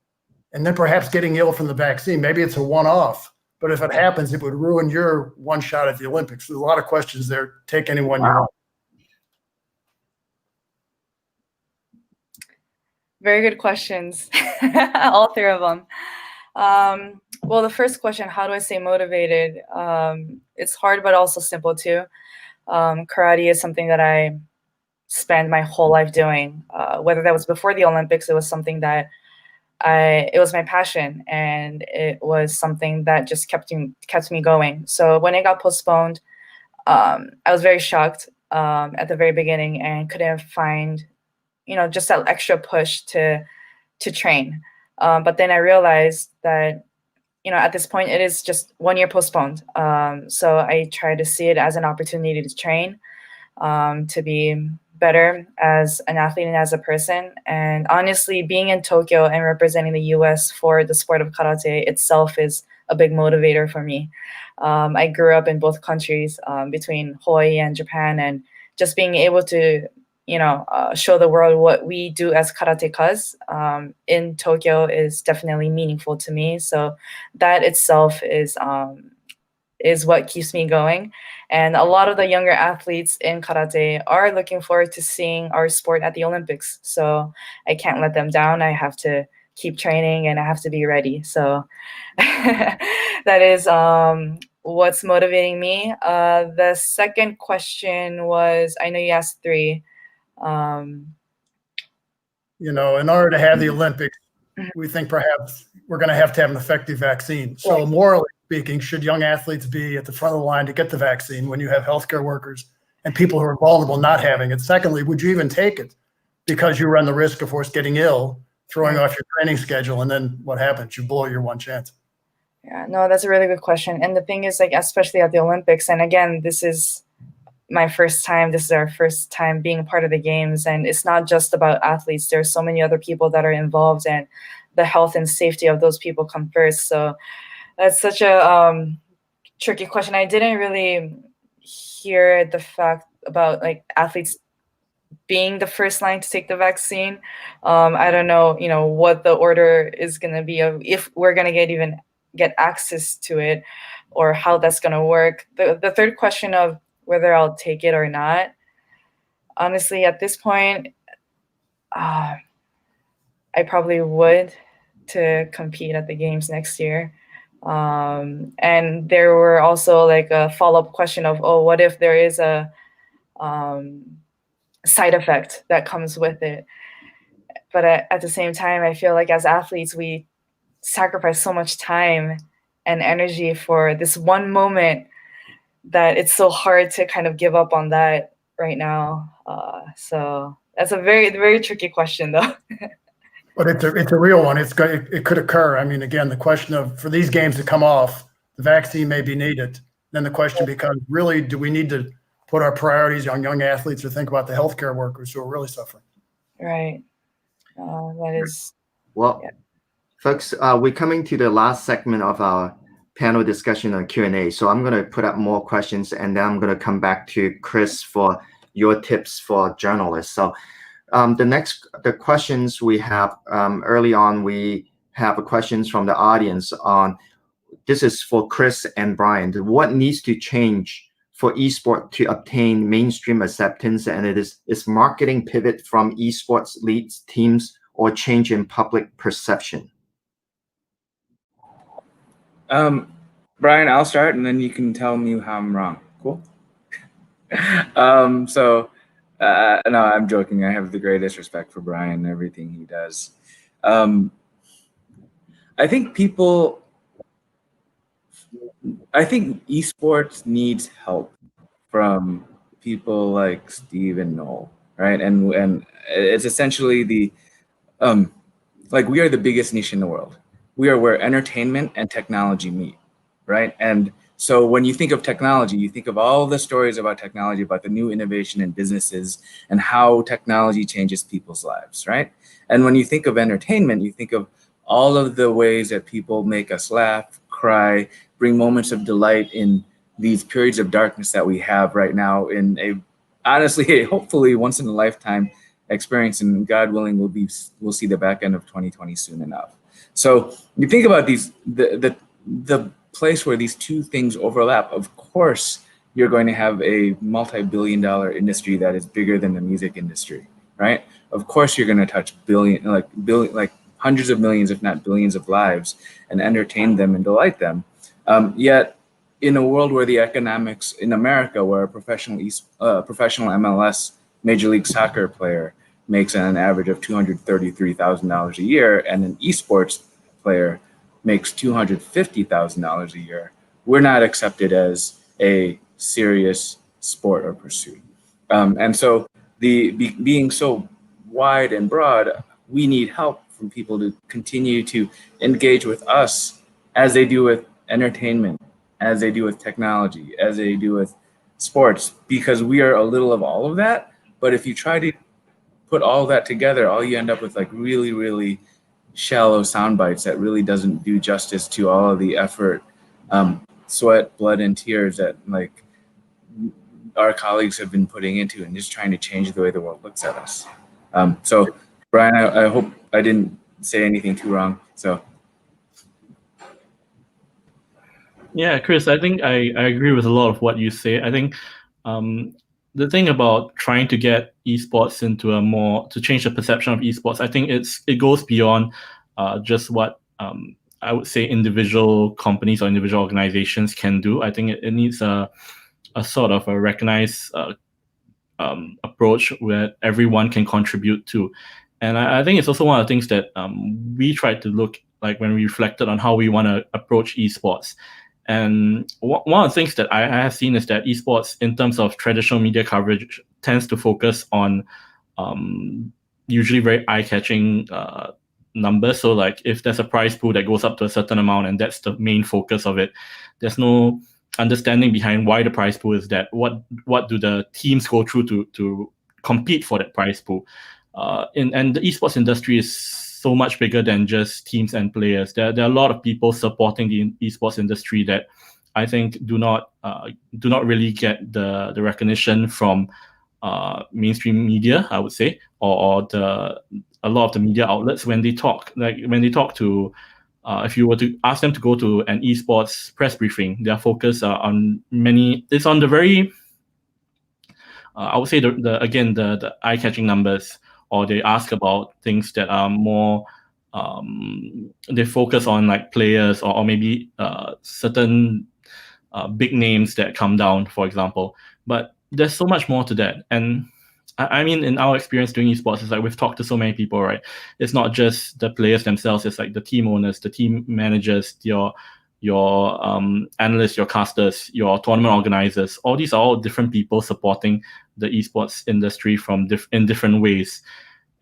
and then perhaps getting ill from the vaccine. Maybe it's a one-off, but if it happens, it would ruin your one shot at the Olympics. There's a lot of questions there. Take anyone you want. Very good questions, all three of them. Well, the first question, how do I stay motivated? It's hard, but also simple too. Karate is something that I spent my whole life doing. Whether that was before the Olympics, it was something that it was my passion, and it was something that just kept me going. So when it got postponed, I was very shocked at the very beginning and couldn't find just that extra push to train. But then I realized that, at this point, it is just 1 year postponed. So I try to see it as an opportunity to train, to be better as an athlete and as a person. And honestly, being in Tokyo and representing the US for the sport of karate itself is a big motivator for me. I grew up in both countries, between Hawaii and Japan, and just being able to show the world what we do as karatekas in Tokyo is definitely meaningful to me. So that itself is what keeps me going. And a lot of the younger athletes in karate are looking forward to seeing our sport at the Olympics. So I can't let them down. I have to keep training and I have to be ready. So that is what's motivating me. The second question was, I know you asked three. In order to have the Olympics, we think perhaps we're going to have an effective vaccine. So morally speaking, should young athletes be at the front of the line to get the vaccine when you have healthcare workers and people who are vulnerable not having it? Secondly, would you even take it because you run the risk of course getting ill, throwing off your training schedule, and then what happens? You blow your one chance. Yeah, no, that's a really good question. And the thing is, especially at the Olympics, and again, this is my first time. This is our first time being part of the games, and it's not just about athletes. There's so many other people that are involved, and the health and safety of those people come first. So that's such a tricky question. I didn't really hear the fact about athletes being the first line to take the vaccine. I don't know, what the order is going to be of if we're going to get access to it, or how that's going to work. The third question of whether I'll take it or not, honestly, at this point, I probably would, to compete at the games next year. And there were also a follow-up question of, what if there is a side effect that comes with it? But at the same time, I feel like as athletes, we sacrifice so much time and energy for this one moment that it's so hard to kind of give up on that right now. So that's a very, very tricky question, though. But it's a real one. It could occur. I mean, again, the question of, for these games to come off, the vaccine may be needed. Then the question becomes, really, do we need to put our priorities on young athletes or think about the healthcare workers who are really suffering? Right. That is. Well, Yeah. folks, we're coming to the last segment of our panel discussion on Q&A. So I'm going to put up more questions, and then I'm going to come back to Chris for your tips for journalists. So the questions we have early on, we have questions from the audience on, this is for Chris and Brian. What needs to change for esports to obtain mainstream acceptance? And is marketing pivot from esports leads teams or change in public perception? Brian, I'll start, and then you can tell me how I'm wrong. Cool. No, I'm joking. I have the greatest respect for Brian and everything he does. I think esports needs help from people like Steve and Noel, right? And it's essentially the like, we are the biggest niche in the world. We are where entertainment and technology meet, right? And so when you think of technology, you think of all the stories about technology, about the new innovation in businesses and how technology changes people's lives, right? And when you think of entertainment, you think of all of the ways that people make us laugh, cry, bring moments of delight in these periods of darkness that we have right now, in honestly, hopefully once in a lifetime experience, and God willing, we'll see the back end of 2020 soon enough. So you think about the place where these two things overlap. Of course, you're going to have a multi-billion-dollar industry that is bigger than the music industry, right? Of course, you're going to touch like hundreds of millions, if not billions, of lives and entertain them and delight them. Yet, in a world where the economics in America, where a professional MLS Major League Soccer player makes an average of $233,000 a year, and an esports player makes $250,000 a year, we're not accepted as a serious sport or pursuit. And so being so wide and broad, we need help from people to continue to engage with us as they do with entertainment, as they do with technology, as they do with sports, because we are a little of all of that. But if you try to put all that together, all you end up with like really, really shallow sound bites that really doesn't do justice to all of the effort, sweat, blood, and tears that like our colleagues have been putting into and just trying to change the way the world looks at us. So Brian, I hope I didn't say anything too wrong. So. Yeah, Chris, I think I agree with a lot of what you say. I think the thing about trying to get esports into to change the perception of esports, I think it goes beyond just what I would say individual companies or individual organizations can do. I think it needs a sort of a recognized approach where everyone can contribute to. And I think it's also one of the things that we tried to look like when we reflected on how we want to approach esports. And one of the things that I have seen is that esports, in terms of traditional media coverage, tends to focus on usually very eye-catching numbers. So like if there's a prize pool that goes up to a certain amount and that's the main focus of it, there's no understanding behind why the prize pool is that. What do the teams go through to compete for that prize pool? And the esports industry is so much bigger than just teams and players. There are a lot of people supporting the esports industry that I think do not really get the recognition from mainstream media, I would say, or a lot of the media outlets when they talk. Like when they talk to, if you were to ask them to go to an esports press briefing, their focus it's on the very, I would say the eye-catching numbers, or they ask about things that are more, they focus on like players or maybe certain big names that come down, for example. But there's so much more to that. And I mean, in our experience doing esports, it's like we've talked to so many people, right? It's not just the players themselves, it's like the team owners, the team managers, your your analysts, your casters, your tournament organizers. All these are all different people supporting the esports industry from in different ways.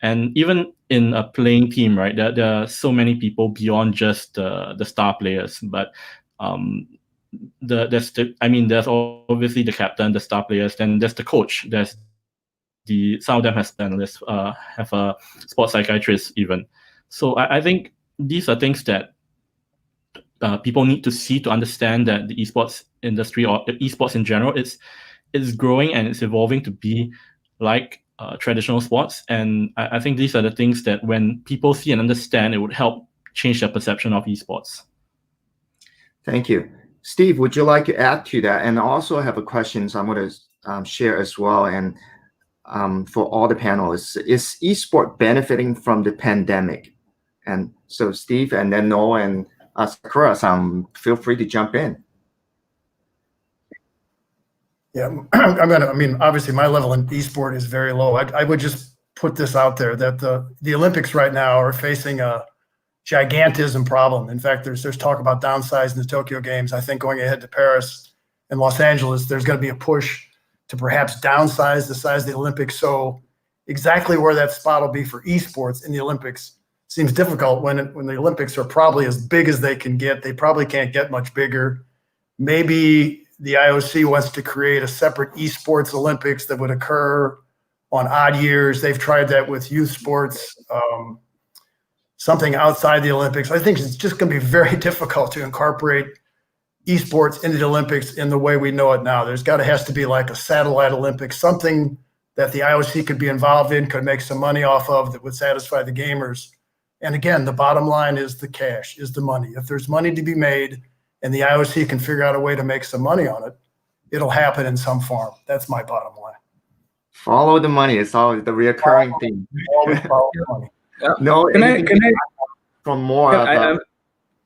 And even in a playing team, right, there are so many people beyond just the star players. But there's obviously the captain, the star players, then there's the coach, there's some of them has analysts, have a sports psychiatrist even. So I think these are things that people need to see to understand that the esports industry, or esports in general, is growing and it's evolving to be like traditional sports. And I think these are the things that when people see and understand, it would help change their perception of esports. Thank you. Steve, would you like to add to that? And I also have a question I'm going to share as well. And for all the panelists, is esport benefiting from the pandemic? And so Steve, and then Noah and Sakura, feel free to jump in. Yeah, obviously my level in esport is very low. I would just put this out there that the Olympics right now are facing a gigantism problem. In fact, there's talk about downsizing the Tokyo Games. I think going ahead to Paris and Los Angeles, there's going to be a push to perhaps downsize the size of the Olympics. So exactly where that spot will be for esports in the Olympics seems difficult when the Olympics are probably as big as they can get. They probably can't get much bigger. Maybe the IOC wants to create a separate esports Olympics that would occur on odd years. They've tried that with youth sports, something outside the Olympics. I think it's just going to be very difficult to incorporate esports into the Olympics in the way we know it now. Has to be like a satellite Olympics, something that the IOC could be involved in, could make some money off of, that would satisfy the gamers. And again, the bottom line is the cash, is the money. If there's money to be made and the IOC can figure out a way to make some money on it, it'll happen in some form. That's my bottom line. Follow the money. It's always the reoccurring theme. Always follow the money. No, can I from more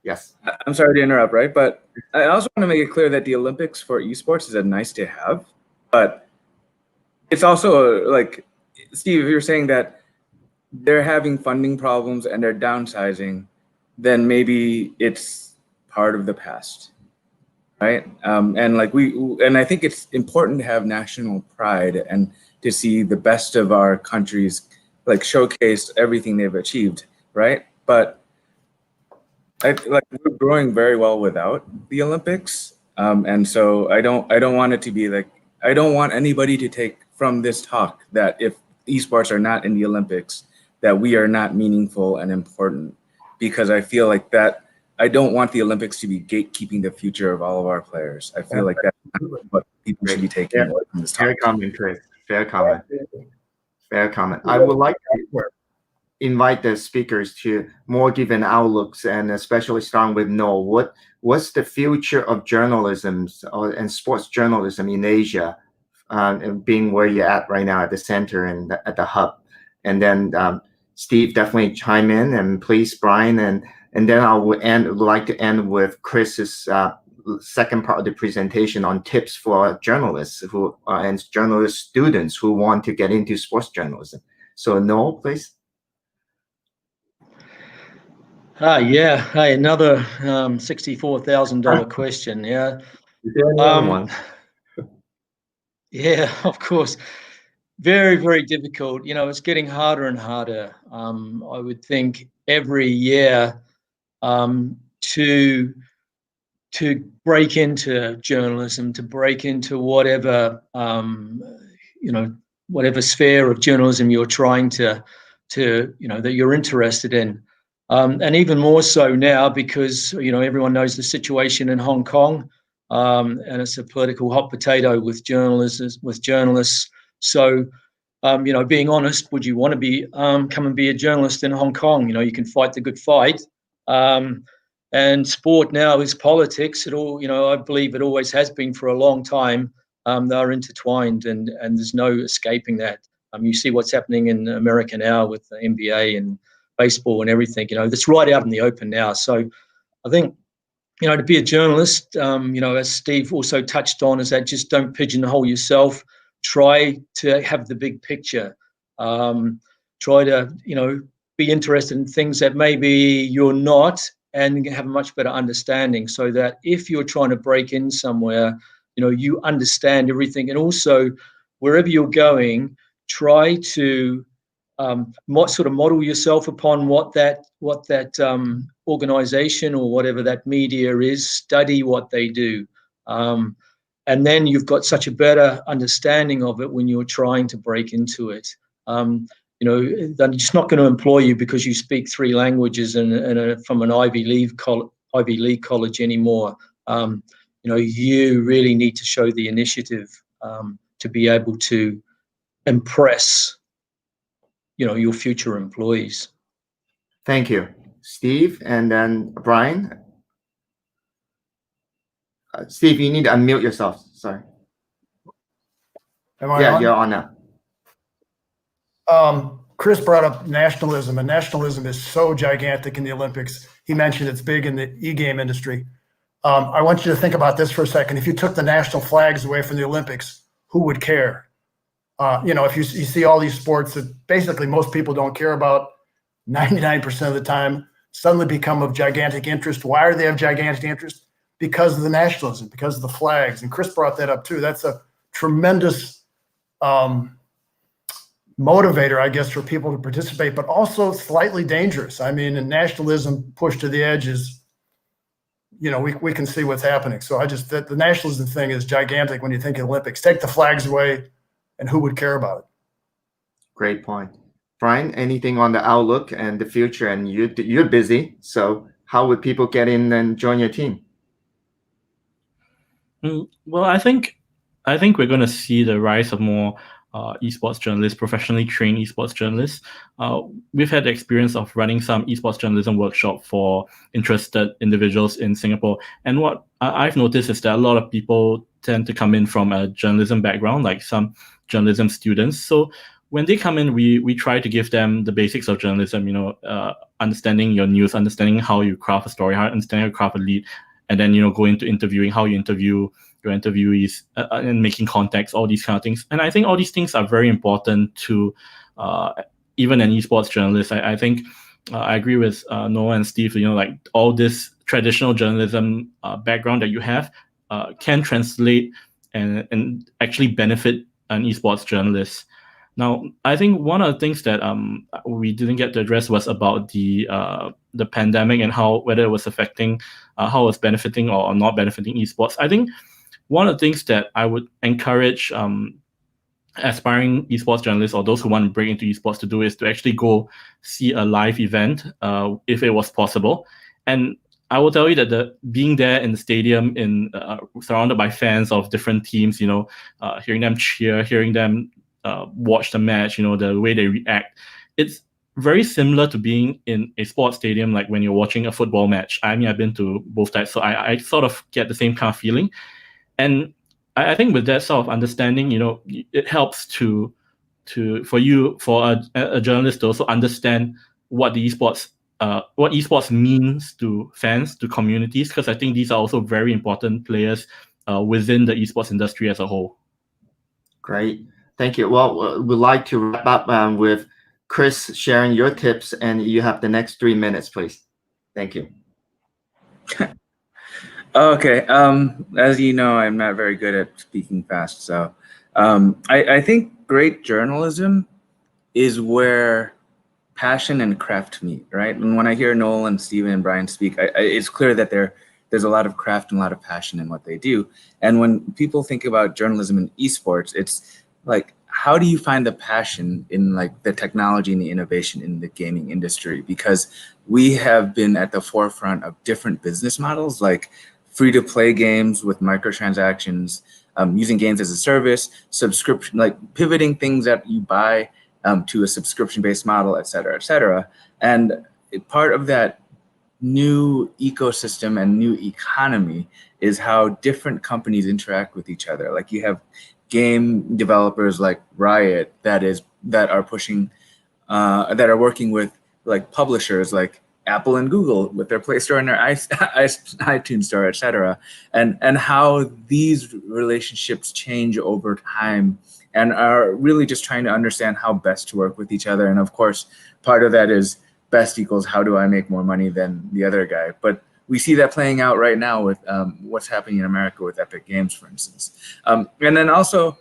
yes. I'm sorry to interrupt, right? But I also want to make it clear that the Olympics for esports is a nice to have, but it's also like, Steve, if you're saying that they're having funding problems and they're downsizing, then maybe it's part of the past, right? And I think it's important to have national pride and to see the best of our countries like showcase everything they've achieved, right? But we're growing very well without the Olympics, and so I don't want it to be like, I don't want anybody to take from this talk that if esports are not in the Olympics, that we are not meaningful and important, because I feel like that I don't want the Olympics to be gatekeeping the future of all of our players. I feel like that's what people should be taking away from this talk. Fair comment, Chris. Fair comment. Fair comment. I would like to invite the speakers to more give an outlooks, and especially starting with Noel. What's the future of journalism and sports journalism in Asia, and being where you're at right now at the center and at the hub? And then Steve, definitely chime in, and please, Brian, and then I would like to end with Chris's second part of the presentation on tips for journalists and journalist students who want to get into sports journalism. So Noel, please. Yeah. Hey, another $64,000 question. Yeah. Yeah, of course. Very, very difficult. It's getting harder and harder. I would think every year to break into journalism, to break into whatever whatever sphere of journalism you're trying to that you're interested in. And even more so now because, everyone knows the situation in Hong Kong, and it's a political hot potato with journalists. So, being honest, would you want to come and be a journalist in Hong Kong? You can fight the good fight. And sport now is politics. I believe it always has been for a long time. They're intertwined, and there's no escaping that. You see what's happening in America now with the NBA and baseball and everything. That's right out in the open now. So I think, to be a journalist, as Steve also touched on, is that just don't pigeonhole yourself. Try to have the big picture. Try to, be interested in things that maybe you're not, and have a much better understanding, so that if you're trying to break in somewhere, you understand everything. And also, wherever you're going, try to sort of model yourself upon what that organization or whatever that media is. Study what they do, and then you've got such a better understanding of it when you're trying to break into it. They're just not going to employ you because you speak 3 languages and from an Ivy League college anymore. You really need to show the initiative to be able to impress, your future employees. Thank you, Steve, and then Brian. Steve, you need to unmute yourself. Sorry. Am I Yeah, on? you're on now. Chris brought up nationalism, and nationalism is so gigantic in the Olympics. He mentioned it's big in the e-game industry. I want you to think about this for a second. If you took the national flags away from the Olympics, who would care? If you see all these sports that basically most people don't care about 99% of the time, suddenly become of gigantic interest. Why do they have gigantic interest? Because of the nationalism, because of the flags. And Chris brought that up too. That's a tremendous motivator, I guess, for people to participate, but also slightly dangerous. I mean, and nationalism pushed to the edge is, we can see what's happening. So the nationalism thing is gigantic when you think of Olympics. Take the flags away, and who would care about it? Great point. Brian, anything on the outlook and the future? And you're busy, so how would people get in and join your team? Well, I think we're going to see the rise of more esports journalists, professionally trained esports journalists. We've had the experience of running some esports journalism workshop for interested individuals in Singapore. And what I've noticed is that a lot of people tend to come in from a journalism background, like some journalism students. So when they come in, we try to give them the basics of journalism, understanding your news, understanding how you craft a story, how understanding how you craft a lead, and then, go into interviewing, how you interview your interviewees, and making contacts, all these kind of things. And I think all these things are very important to even an esports journalist. I think I agree with Noah and Steve, like all this traditional journalism background that you have can translate and actually benefit an esports journalist. Now, I think one of the things that we didn't get to address was about the pandemic and whether it was affecting, how it was benefiting or not benefiting esports. I think one of the things that I would encourage aspiring esports journalists or those who want to break into esports to do is to actually go see a live event if it was possible. And I will tell you that being there in the stadium, surrounded by fans of different teams, hearing them cheer, hearing them watch the match, the way they react, it's very similar to being in a sports stadium, like when you're watching a football match. I mean, I've been to both types, so I sort of get the same kind of feeling. And I think with that sort of understanding, it helps for a journalist to also understand what esports means to fans, to communities, because I think these are also very important players within the esports industry as a whole. Great. Thank you. Well, we'd like to wrap up with Chris sharing your tips, and you have the next 3 minutes, please. Thank you. Okay. As you know, I'm not very good at speaking fast. So I think great journalism is where passion and craft meet, right? And when I hear Noel and Steven and Brian speak, it's clear that there's a lot of craft and a lot of passion in what they do. And when people think about journalism in esports, it's like, how do you find the passion in like the technology and the innovation in the gaming industry? Because we have been at the forefront of different business models, like free-to-play games with microtransactions, using games as a service, subscription, like pivoting things that you buy to a subscription-based model, et cetera, et cetera. And part of that new ecosystem and new economy is how different companies interact with each other. Like you have game developers like Riot that are pushing, that are working with like publishers like Apple and Google with their Play Store and their iTunes Store, et cetera, and how these relationships change over time and are really just trying to understand how best to work with each other. And of course, part of that is best equals how do I make more money than the other guy. But we see that playing out right now with what's happening in America with Epic Games, for instance. And then also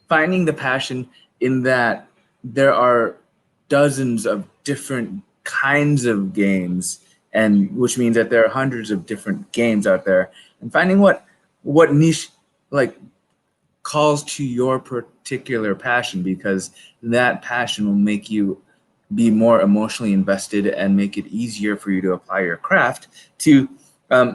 finding the passion in that there are dozens of different kinds of games, and which means that there are hundreds of different games out there, and finding what niche like calls to your particular passion, because that passion will make you be more emotionally invested and make it easier for you to apply your craft to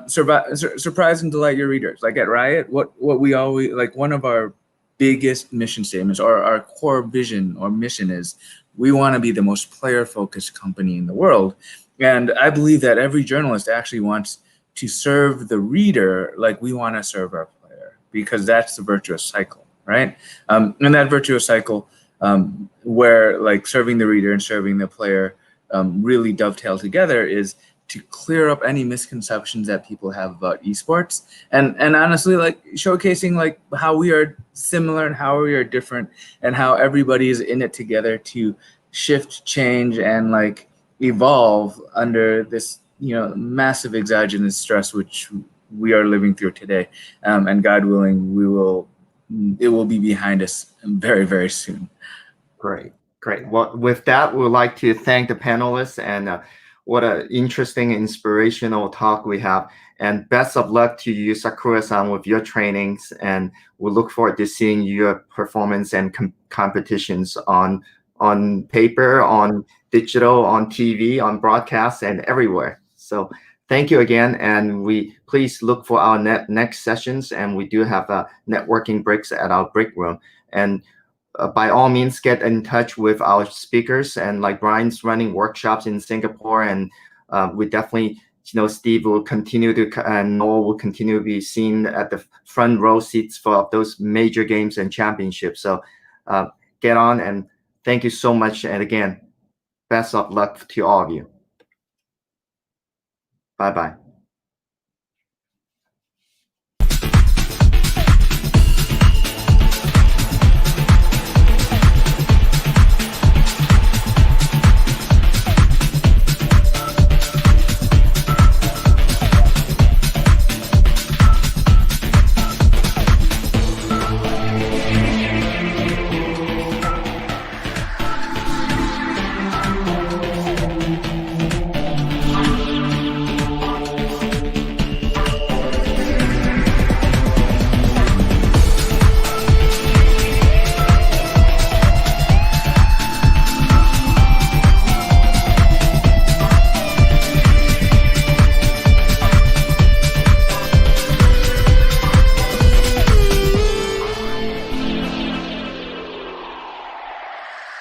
surprise and delight your readers. Like at Riot, what we always like, one of our biggest mission statements or our core vision or mission is we want to be the most player-focused company in the world. And I believe that every journalist actually wants to serve the reader like we want to serve our player, because that's the virtuous cycle, right? And that virtuous cycle where like serving the reader and serving the player really dovetail together is to clear up any misconceptions that people have about esports, and honestly, like showcasing like how we are similar and how we are different, and how everybody is in it together to shift, change, and like evolve under this, you know, massive exogenous stress which we are living through today. And God willing, it will be behind us very, very soon. Great. Well, with that, we would like to thank the panelists, and what an interesting, inspirational talk we have. And best of luck to you, Sakura-san, with your trainings. And we look forward to seeing your performance and competitions on paper, on digital, on TV, on broadcast, and everywhere. So thank you again. And please look for our next sessions. And we do have networking breaks at our break room. And by all means, get in touch with our speakers. And like Brian's running workshops in Singapore, and we definitely, you know, Steve will continue to, and Noel will continue to be seen at the front row seats for those major games and championships. So get on, and thank you so much. And again, best of luck to all of you. Bye-bye.